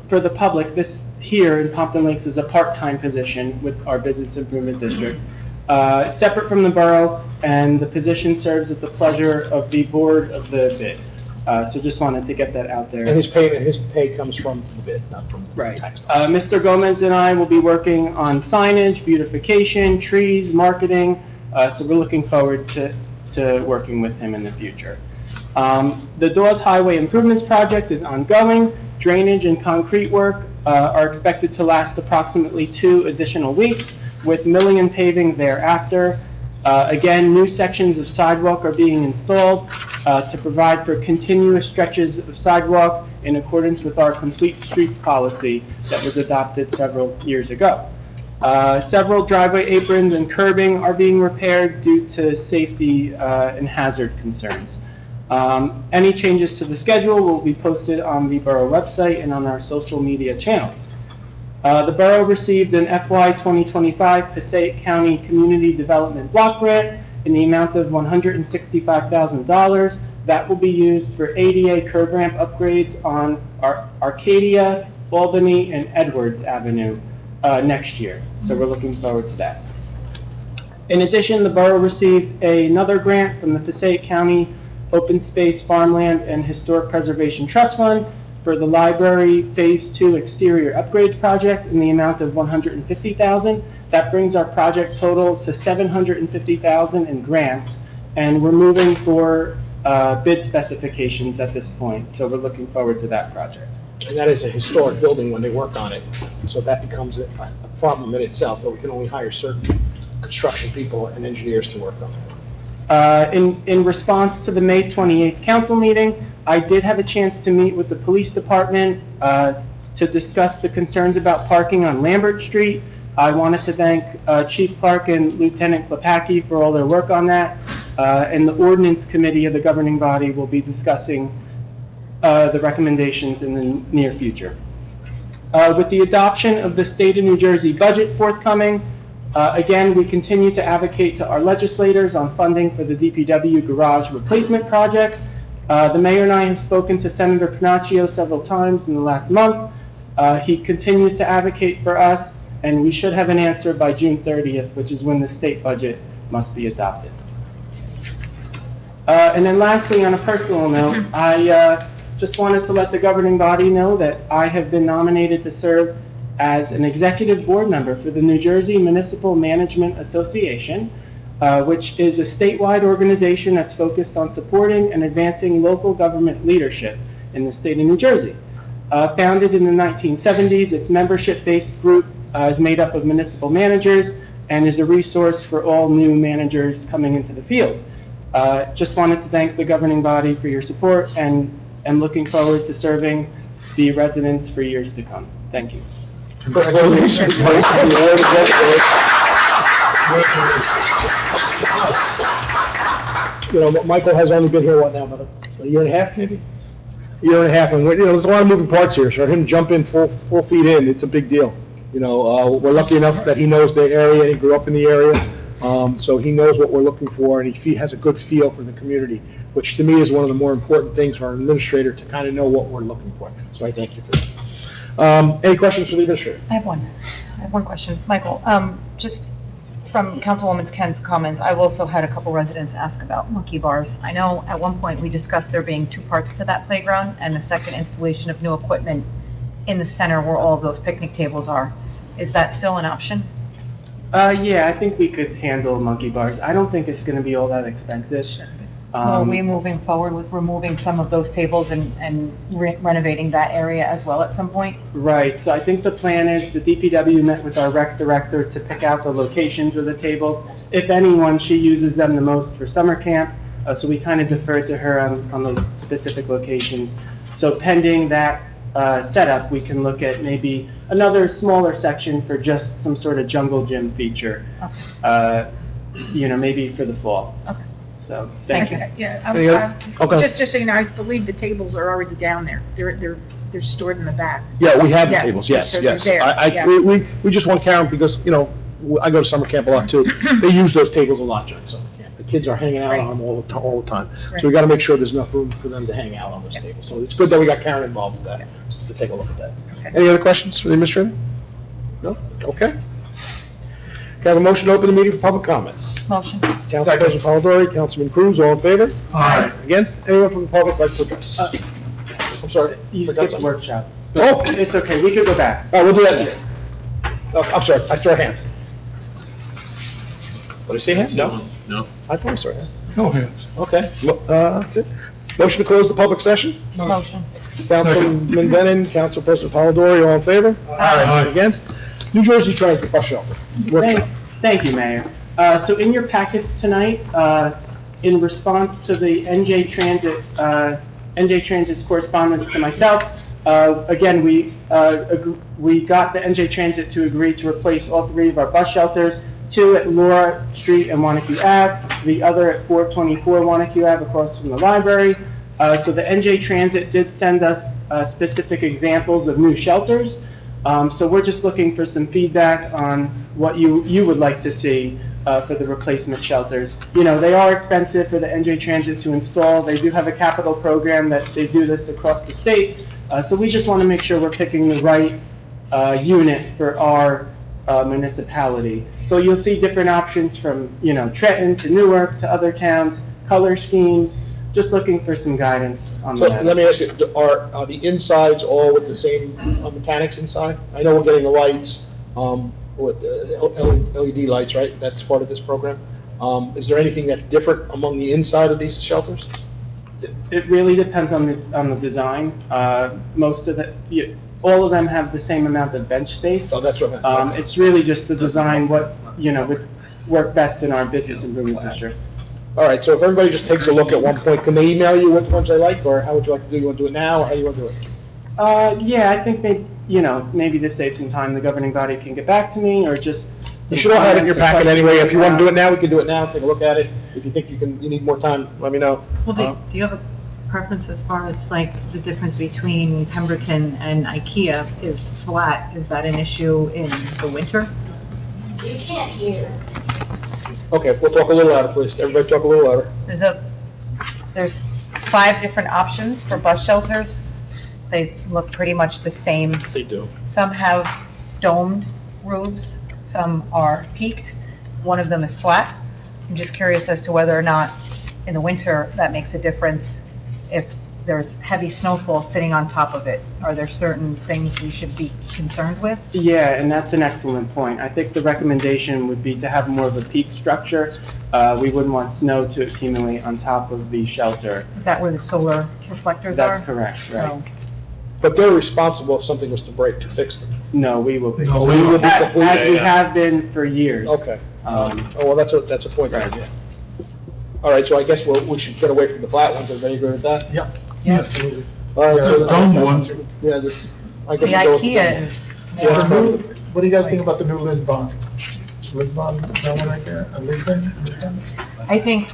Speaker 10: the public, this here in Pompton Lakes is a part-time position with our Business Improvement District, separate from the borough, and the position serves at the pleasure of the board of the bid. So just wanted to get that out there.
Speaker 1: And his pay comes from the bid, not from the tax dollars.
Speaker 10: Mr. Gomez and I will be working on signage, beautification, trees, marketing, so we're looking forward to working with him in the future. The Dawes Highway Improvements Project is ongoing. Drainage and concrete work are expected to last approximately 2 additional weeks, with milling and paving thereafter. Again, new sections of sidewalk are being installed to provide for continuous stretches of sidewalk in accordance with our Complete Streets policy that was adopted several years ago. Several driveway aprons and curbing are being repaired due to safety and hazard concerns. Any changes to the schedule will be posted on the borough website and on our social media channels. The borough received an FY 2025 Passaic County Community Development Block Grant in the amount of $165,000. That will be used for ADA curb ramp upgrades on Arcadia, Albany, and Edwards Avenue next year. So we're looking forward to that. In addition, the borough received another grant from the Passaic County Open Space, Farmland, and Historic Preservation Trust Fund for the library Phase 2 exterior upgrades project in the amount of $150,000. That brings our project total to $750,000 in grants, and we're moving for bid specifications at this point, so we're looking forward to that project.
Speaker 1: And that is a historic building when they work on it, so that becomes a problem in itself, that we can only hire certain construction people and engineers to work on it.
Speaker 10: In response to the May 28th council meeting, I did have a chance to meet with the police department to discuss the concerns about parking on Lambert Street. I wanted to thank Chief Clark and Lieutenant Klepacki for all their work on that, and the ordinance committee of the governing body will be discussing the recommendations in the near future. With the adoption of the state of New Jersey budget forthcoming, again, we continue to advocate to our legislators on funding for the DPW garage replacement project. The mayor and I have spoken to Senator Panaccio several times in the last month. He continues to advocate for us, and we should have an answer by June 30th, which is when the state budget must be adopted. And then lastly, on a personal note, I just wanted to let the governing body know that I have been nominated to serve as an executive board member for the New Jersey Municipal Management Association, which is a statewide organization that's focused on supporting and advancing local government leadership in the state of New Jersey. Founded in the 1970s, its membership-based group is made up of municipal managers and is a resource for all new managers coming into the field. Just wanted to thank the governing body for your support, and am looking forward to serving the residents for years to come. Thank you.
Speaker 1: Congratulations. You know, Michael has only been here, what now, about a year and a half, maybe? A year and a half, and you know, there's a lot of moving parts here, so for him to jump in full feet in, it's a big deal. You know, we're lucky enough that he knows the area, and he grew up in the area, so he knows what we're looking for, and he has a good feel for the community, which to me is one of the more important things for our administrator, to kind of know what we're looking for. So I thank you for that. Any questions for the administrator?
Speaker 4: I have one question. Michael, just from Councilwoman Ken's comments, I've also had a couple residents ask about monkey bars. I know at one point we discussed there being 2 parts to that playground, and a second installation of new equipment in the center where all of those picnic tables are. Is that still an option?
Speaker 10: Yeah, I think we could handle monkey bars. I don't think it's going to be all that expensive.
Speaker 4: Are we moving forward with removing some of those tables and renovating that area as well at some point?
Speaker 10: Right, so I think the plan is the DPW met with our rec director to pick out the locations of the tables. If anyone, she uses them the most for summer camp, so we kind of deferred to her on the specific locations. So pending that setup, we can look at maybe another smaller section for just some sort of jungle gym feature,
Speaker 4: Okay.
Speaker 10: you know, maybe for the fall.
Speaker 4: Okay.
Speaker 10: So, thank you.
Speaker 14: Yeah,
Speaker 1: Any other- okay.
Speaker 14: just so you know, I believe the tables are already down there. They're stored in the back.
Speaker 1: Yeah, we have the
Speaker 14: Yeah,
Speaker 1: tables, yes,
Speaker 14: so they're
Speaker 1: yes.
Speaker 14: there, yeah.
Speaker 1: We just want Karen, because, you know, I go to summer camp a lot too. They use those tables a lot during summer camp. The kids are hanging out on them all the time. So we gotta make sure there's enough room for them to hang out on those tables. So it's good that we got Karen involved with that, just to take a look at that. Any other questions for the administrator? No? Okay. Can I have a motion to open the meeting for public comment?
Speaker 4: Motion.
Speaker 1: Council President Polidori, Councilman Cruz, all in favor?
Speaker 12: Aye.
Speaker 1: Against? Anyone from the public like to address? I'm sorry.
Speaker 10: You
Speaker 1: Forgot
Speaker 10: skipped
Speaker 1: something.
Speaker 10: workshop.
Speaker 1: Oh.
Speaker 10: It's okay, we could go back.
Speaker 1: All right, we'll do that next. Oh, I'm sorry, I saw a hand. Did I see a hand? No?
Speaker 6: No.
Speaker 1: I thought I saw a hand.
Speaker 12: No hands.
Speaker 1: Okay, that's it. Motion to close the public session?
Speaker 4: Motion.
Speaker 1: Councilman Denon, Council President Polidori, all in favor?
Speaker 12: Aye.
Speaker 1: Against? New Jersey Transit Bus Shelter. Workshop.
Speaker 10: Thank you, Mayor. So in your packets tonight, in response to the NJ Transit's correspondence to myself, again, we got the NJ Transit to agree to replace all 3 of our bus shelters, 2 at Laura Street and Wanacue Ave, the other at 424 Wanacue Ave across from the library. So the NJ Transit did send us specific examples of new shelters. So we're just looking for some feedback on what you would like to see for the replacement shelters. You know, they are expensive for the NJ Transit to install. They do have a capital program that they do this across the state. So we just want to make sure we're picking the right unit for our municipality. So you'll see different options from, you know, Trenton to Newark to other towns, color schemes, just looking for some guidance on
Speaker 1: So
Speaker 10: that.
Speaker 1: let me ask you, are the insides all with the same mechanics inside? I know we're getting the lights, with LED lights, right? That's part of this program. Is there anything that's different among the inside of these shelters?
Speaker 10: It really depends on the design. Most of all of them have the same amount of bench space.
Speaker 1: Oh, that's what I meant.
Speaker 10: It's really just the design, what, you know, would work best in our business improvement district.
Speaker 1: All right, so if everybody just takes a look at one point, can they email you what ones they like, or how would you like to do? You want to do it now, or how do you want to do it?
Speaker 10: Yeah, I think maybe to save some time, the governing body can get back to me, or just.
Speaker 1: You should all have it in your packet anyway. If you want to do it now, we can do it now. Take a look at it. If you think you need more time, let me know.
Speaker 4: Well, do you have a preference as far as like the difference between Pemberton and IKEA is flat? Is that an issue in the winter?
Speaker 2: You can't hear.
Speaker 1: Okay, we'll talk a little louder, please. Everybody talk a little louder.
Speaker 4: There's 5 different options for bus shelters. They look pretty much the same.
Speaker 1: They do.
Speaker 4: Some have domed roofs, some are peaked. One of them is flat. I'm just curious as to whether or not in the winter that makes a difference if there's heavy snowfall sitting on top of it. Are there certain things we should be concerned with?
Speaker 10: Yeah, and that's an excellent point. I think the recommendation would be to have more of a peak structure. We wouldn't want snow to accumulate on top of the shelter.
Speaker 4: Is that where the solar reflectors are?
Speaker 10: That's correct, right.
Speaker 4: So,
Speaker 1: But they're responsible if something was to break to fix them.
Speaker 10: No, we will be.
Speaker 1: No, we will be completely.
Speaker 10: As we have been for years.
Speaker 1: Okay. Oh, well, that's a point, right, yeah. All right, so I guess we should get away from the flat ones. Everybody agree with that?
Speaker 12: Yep.
Speaker 4: Yes.
Speaker 12: Absolutely.
Speaker 1: All right,
Speaker 12: Yeah,
Speaker 1: so
Speaker 12: the dome ones.
Speaker 1: Yeah, I
Speaker 4: the
Speaker 1: guess we'll go with the
Speaker 4: IKEA
Speaker 1: dome.
Speaker 4: is
Speaker 13: Yeah, the
Speaker 4: more,
Speaker 13: new- What do you guys think about the new Lisbon? Lisbon, that one right there, Lisbon?
Speaker 4: I think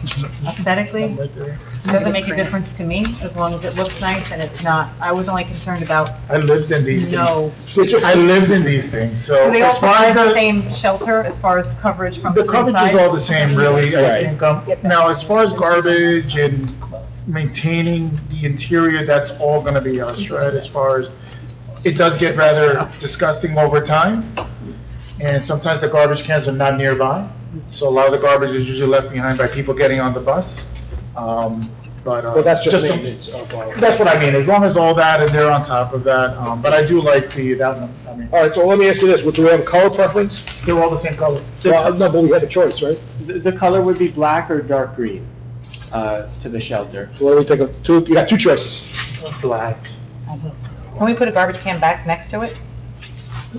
Speaker 4: aesthetically,
Speaker 13: Right there.
Speaker 4: it doesn't make a difference to me as long as it looks nice and it's not, I was only concerned about
Speaker 13: I lived in these
Speaker 4: No.
Speaker 13: things. I lived in these things, so
Speaker 4: Do they all
Speaker 13: as far
Speaker 4: provide
Speaker 13: as
Speaker 4: the same shelter as far as coverage from
Speaker 13: the
Speaker 4: three
Speaker 13: coverage
Speaker 4: sides?
Speaker 13: is all the same, really, I
Speaker 1: Right.
Speaker 13: think. Now, as far as garbage and maintaining the interior, that's all gonna be us, right? As far as, it does get rather disgusting over time, and sometimes the garbage cans are not nearby, so a lot of the garbage is usually left behind by people getting on the bus.
Speaker 1: But that's just
Speaker 13: some-
Speaker 1: maintenance of,
Speaker 13: That's what I mean, as long as all that and they're on top of that, but I do like that one, I mean,
Speaker 1: All right, so let me ask you this, do we have a color preference?
Speaker 13: they're all the same color.
Speaker 1: Well, no, but we have a choice, right?
Speaker 10: The color would be black or dark green to the shelter.
Speaker 1: So let me take you got 2 choices.
Speaker 13: Black.
Speaker 4: Can we put a garbage can back next to it?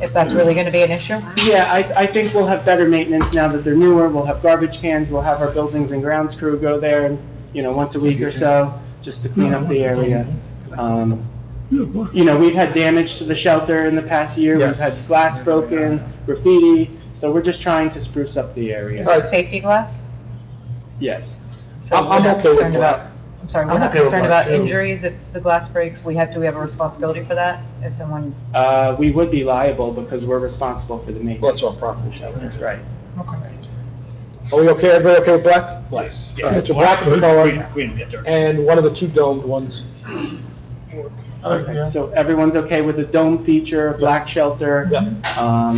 Speaker 4: If that's really gonna be an issue?
Speaker 10: Yeah, I think we'll have better maintenance now that they're newer. We'll have garbage cans, we'll have our buildings and grounds crew go there and, once a week or so, just to clean up the area. We've had damage to the shelter in the past year.
Speaker 13: Yes.
Speaker 10: We've had glass broken, graffiti, so we're just trying to spruce up the area.
Speaker 4: Is it safety glass?
Speaker 10: Yes.
Speaker 4: So
Speaker 1: I'm
Speaker 4: we're not
Speaker 1: okay with
Speaker 4: concerned
Speaker 1: black.
Speaker 4: about, I'm sorry, we're
Speaker 1: I'm
Speaker 4: not
Speaker 1: okay with
Speaker 4: concerned
Speaker 1: black,
Speaker 4: about
Speaker 1: too.
Speaker 4: injuries if the glass breaks. Do we have a responsibility for that? If someone,
Speaker 10: We would be liable because we're responsible for the maintenance.
Speaker 1: Well, it's our property.
Speaker 10: Right.
Speaker 1: Are we okay, everybody okay with black? Black. All right, so black is the color,
Speaker 15: We didn't get there.
Speaker 1: and one of the two domed ones.
Speaker 10: Okay, so everyone's okay with the dome feature, black shelter?
Speaker 1: Yeah.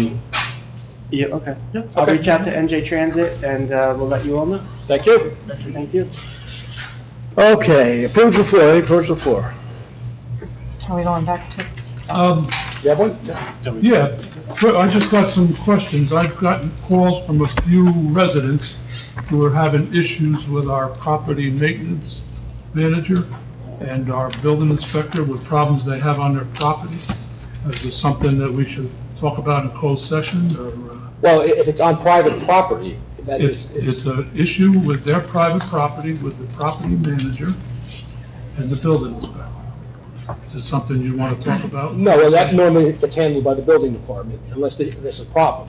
Speaker 10: Yeah, okay. I'll
Speaker 1: Okay.
Speaker 10: reach out to NJ Transit and we'll let you all know.
Speaker 1: Thank you.
Speaker 10: Thank you.
Speaker 1: Okay, approval the floor, any approval the floor?
Speaker 4: are we going back to?
Speaker 1: You have one?
Speaker 12: Yeah, but I just got some questions. I've gotten calls from a few residents who are having issues with our property maintenance manager and our building inspector with problems they have on their property. Is this something that we should talk about in closed session, or?
Speaker 1: Well, if it's on private property, that is,
Speaker 12: It's an issue with their private property, with the property manager and the building inspector. Is this something you want to talk about?
Speaker 1: no, well, that normally gets handled by the building department, unless there's a problem.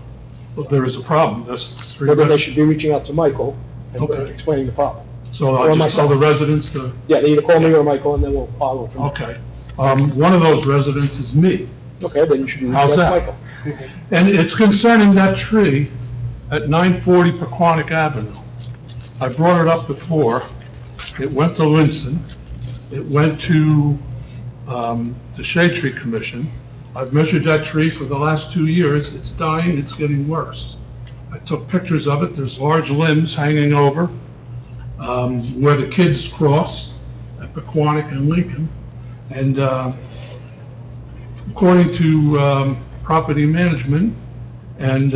Speaker 12: Well, there is a problem, that's three.
Speaker 1: Well, then they should be reaching out to Michael and
Speaker 12: Okay.
Speaker 1: explaining the problem.
Speaker 12: So
Speaker 1: or
Speaker 12: I'll just tell the
Speaker 1: myself.
Speaker 12: residents to,
Speaker 1: Yeah, they either call me or Michael, and then we'll follow it from there.
Speaker 12: okay. One of those residents is me.
Speaker 1: Okay, then you should be reaching out
Speaker 12: How's
Speaker 1: to
Speaker 12: that?
Speaker 1: Michael.
Speaker 12: And it's concerning that tree at 940 Paquonic Avenue. I brought it up before. It went to Linson. It went to the Shade Tree Commission. I've measured that tree for the last 2 years. It's dying, it's getting worse. I took pictures of it. There's large limbs hanging over where the kids cross at Paquonic and Lincoln. And according to property management and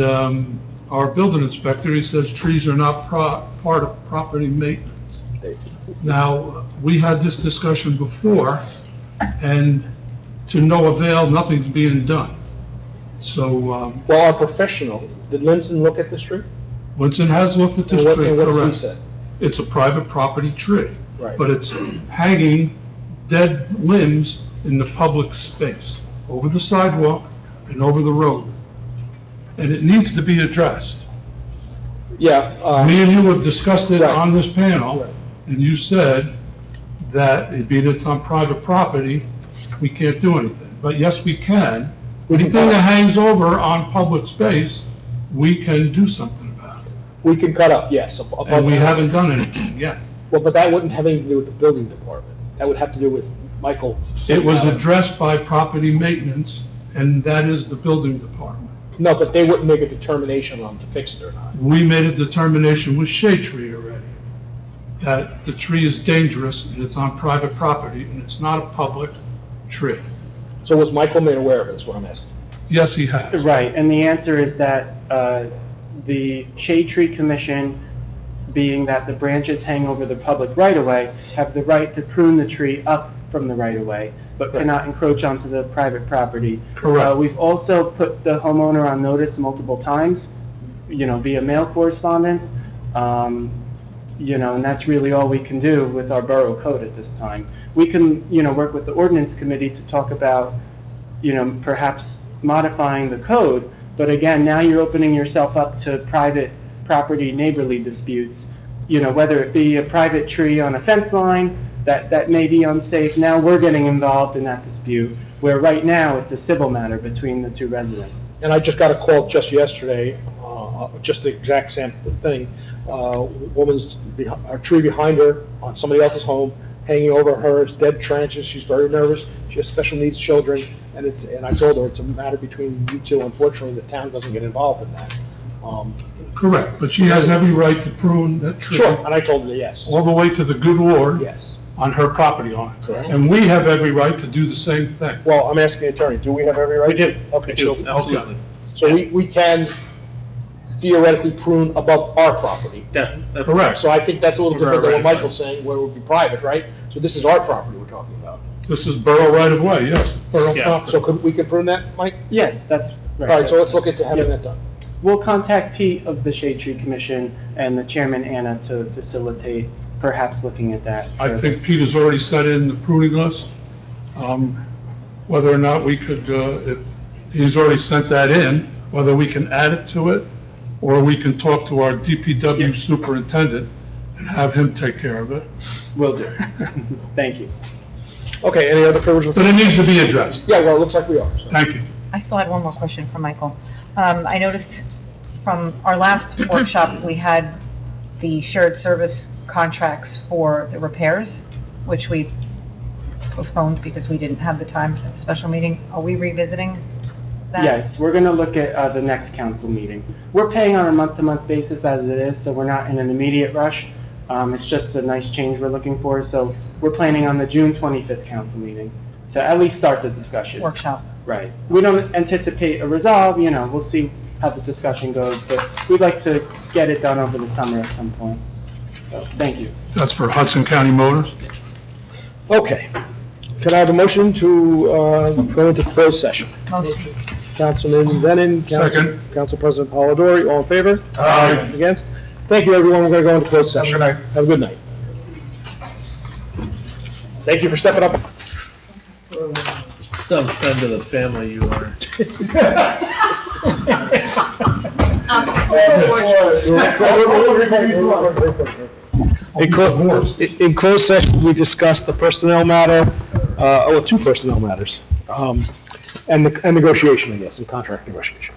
Speaker 12: our building inspector, he says trees are not part of property maintenance. Now, we had this discussion before, and to no avail, nothing's being done. So,
Speaker 1: Well, our professional, did Linson look at this tree?
Speaker 12: Winston has looked at this
Speaker 1: And what-
Speaker 12: tree,
Speaker 1: and what did he
Speaker 12: correct.
Speaker 1: say?
Speaker 12: It's a private property tree.
Speaker 1: Right.
Speaker 12: But it's hanging dead limbs in the public space, over the sidewalk and over the road. And it needs to be addressed.
Speaker 1: Yeah,
Speaker 12: Me and you have discussed it
Speaker 1: Right.
Speaker 12: on this panel,
Speaker 1: Right.
Speaker 12: and you said that being it's on private property, we can't do anything. But yes, we can.
Speaker 1: We can
Speaker 12: Anything
Speaker 1: cut
Speaker 12: that
Speaker 1: it.
Speaker 12: hangs over on public space, we can do something about it.
Speaker 1: we can cut up, yes. above
Speaker 12: And we
Speaker 1: that.
Speaker 12: haven't done anything yet.
Speaker 1: Well, but that wouldn't have anything to do with the building department. That would have to do with Michael.
Speaker 12: It was
Speaker 1: sitting down.
Speaker 12: addressed by property maintenance, and that is the building department.
Speaker 1: No, but they wouldn't make a determination on to fix it or not.
Speaker 12: We made a determination with Shade Tree already, that the tree is dangerous and it's on private property and it's not a public tree.
Speaker 1: So was Michael made aware of it, is what I'm asking?
Speaker 12: Yes, he has.
Speaker 10: Right, and the answer is that the Shade Tree Commission, being that the branches hang over the public right-of-way, have the right to prune the tree up from the right-of-way, but cannot encroach onto the private property.
Speaker 12: Correct.
Speaker 10: We've also put the homeowner on notice multiple times, via mail correspondence. And that's really all we can do with our borough code at this time. We can, work with the ordinance committee to talk about, perhaps modifying the code, but again, now you're opening yourself up to private property neighborly disputes, whether it be a private tree on a fence line that may be unsafe. Now we're getting involved in that dispute, where right now it's a civil matter between the two residents.
Speaker 1: And I just got a call just yesterday, just the exact same thing. Woman's, a tree behind her on somebody else's home, hanging over hers, dead branches. She's very nervous. She has special needs children, and I told her it's a matter between you two. Unfortunately, the town doesn't get involved in that.
Speaker 12: Correct, but she has every right to prune that tree.
Speaker 1: Sure, and I told her yes.
Speaker 12: All the way to the good Lord.
Speaker 1: Yes.
Speaker 12: On her property line.
Speaker 1: Correct.
Speaker 12: And we have every right to do the same thing.
Speaker 1: Well, I'm asking the attorney, do we have every right?
Speaker 15: We do.
Speaker 1: Okay,
Speaker 15: We do,
Speaker 1: so,
Speaker 15: absolutely.
Speaker 1: so we can theoretically prune above our property.
Speaker 15: That's
Speaker 12: Correct.
Speaker 1: So I think that's a little different than what
Speaker 15: Right.
Speaker 1: Michael's saying, where it would be private, right? So this is our property we're talking about.
Speaker 12: This is borough right of way, yes, borough
Speaker 15: Yeah.
Speaker 12: property.
Speaker 1: So we could prune that, Mike?
Speaker 10: Yes, that's
Speaker 1: All
Speaker 10: right.
Speaker 1: right, so let's look into having
Speaker 10: Yep.
Speaker 1: that done.
Speaker 10: We'll contact Pete of the Shade Tree Commission and the Chairman Anna to facilitate perhaps looking at that.
Speaker 12: I
Speaker 10: further.
Speaker 12: think Peter's already set in the pruning list. Whether or not we could, if he's already sent that in, whether we can add it to it, or we can talk to our DPW superintendent and have him take care of it.
Speaker 10: Will do. Thank you.
Speaker 1: Okay, any other privileges?
Speaker 12: But it needs to be addressed.
Speaker 1: Yeah, well, it looks like we are, so.
Speaker 12: Thank you.
Speaker 4: I still had one more question for Michael. I noticed from our last workshop, we had the shared service contracts for the repairs, which we postponed because we didn't have the time at the special meeting. Are we revisiting that?
Speaker 10: Yes, we're gonna look at the next council meeting. We're paying on a month-to-month basis as it is, so we're not in an immediate rush. It's just a nice change we're looking for, so we're planning on the June 25th council meeting to at least start the discussions.
Speaker 4: Workshop.
Speaker 10: Right. We don't anticipate a resolve, you know, we'll see how the discussion goes, but we'd like to get it done over the summer at some point. So, thank you.
Speaker 12: That's for Hudson County Motors?
Speaker 1: Okay. Can I have a motion to go into closed session?
Speaker 4: Motion.
Speaker 1: Councilman Denon,
Speaker 12: Second.
Speaker 1: Council President Polidori, all in favor?
Speaker 12: Aye.
Speaker 1: Against? Thank you, everyone. We're going to go into closed session.
Speaker 13: Have a good night.
Speaker 1: Have a good night. Thank you for stepping up.
Speaker 6: Some friend of the family you are.
Speaker 1: In closed session, we discussed the personnel matter, two personnel matters, and negotiation, I guess, and contract negotiation.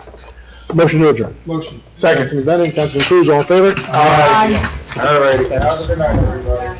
Speaker 1: Motion to adjourn.
Speaker 16: Motion.
Speaker 1: Second. Councilman Bennett, Councilman Cruz, all in favor?
Speaker 13: All righty. Have a good night, everybody.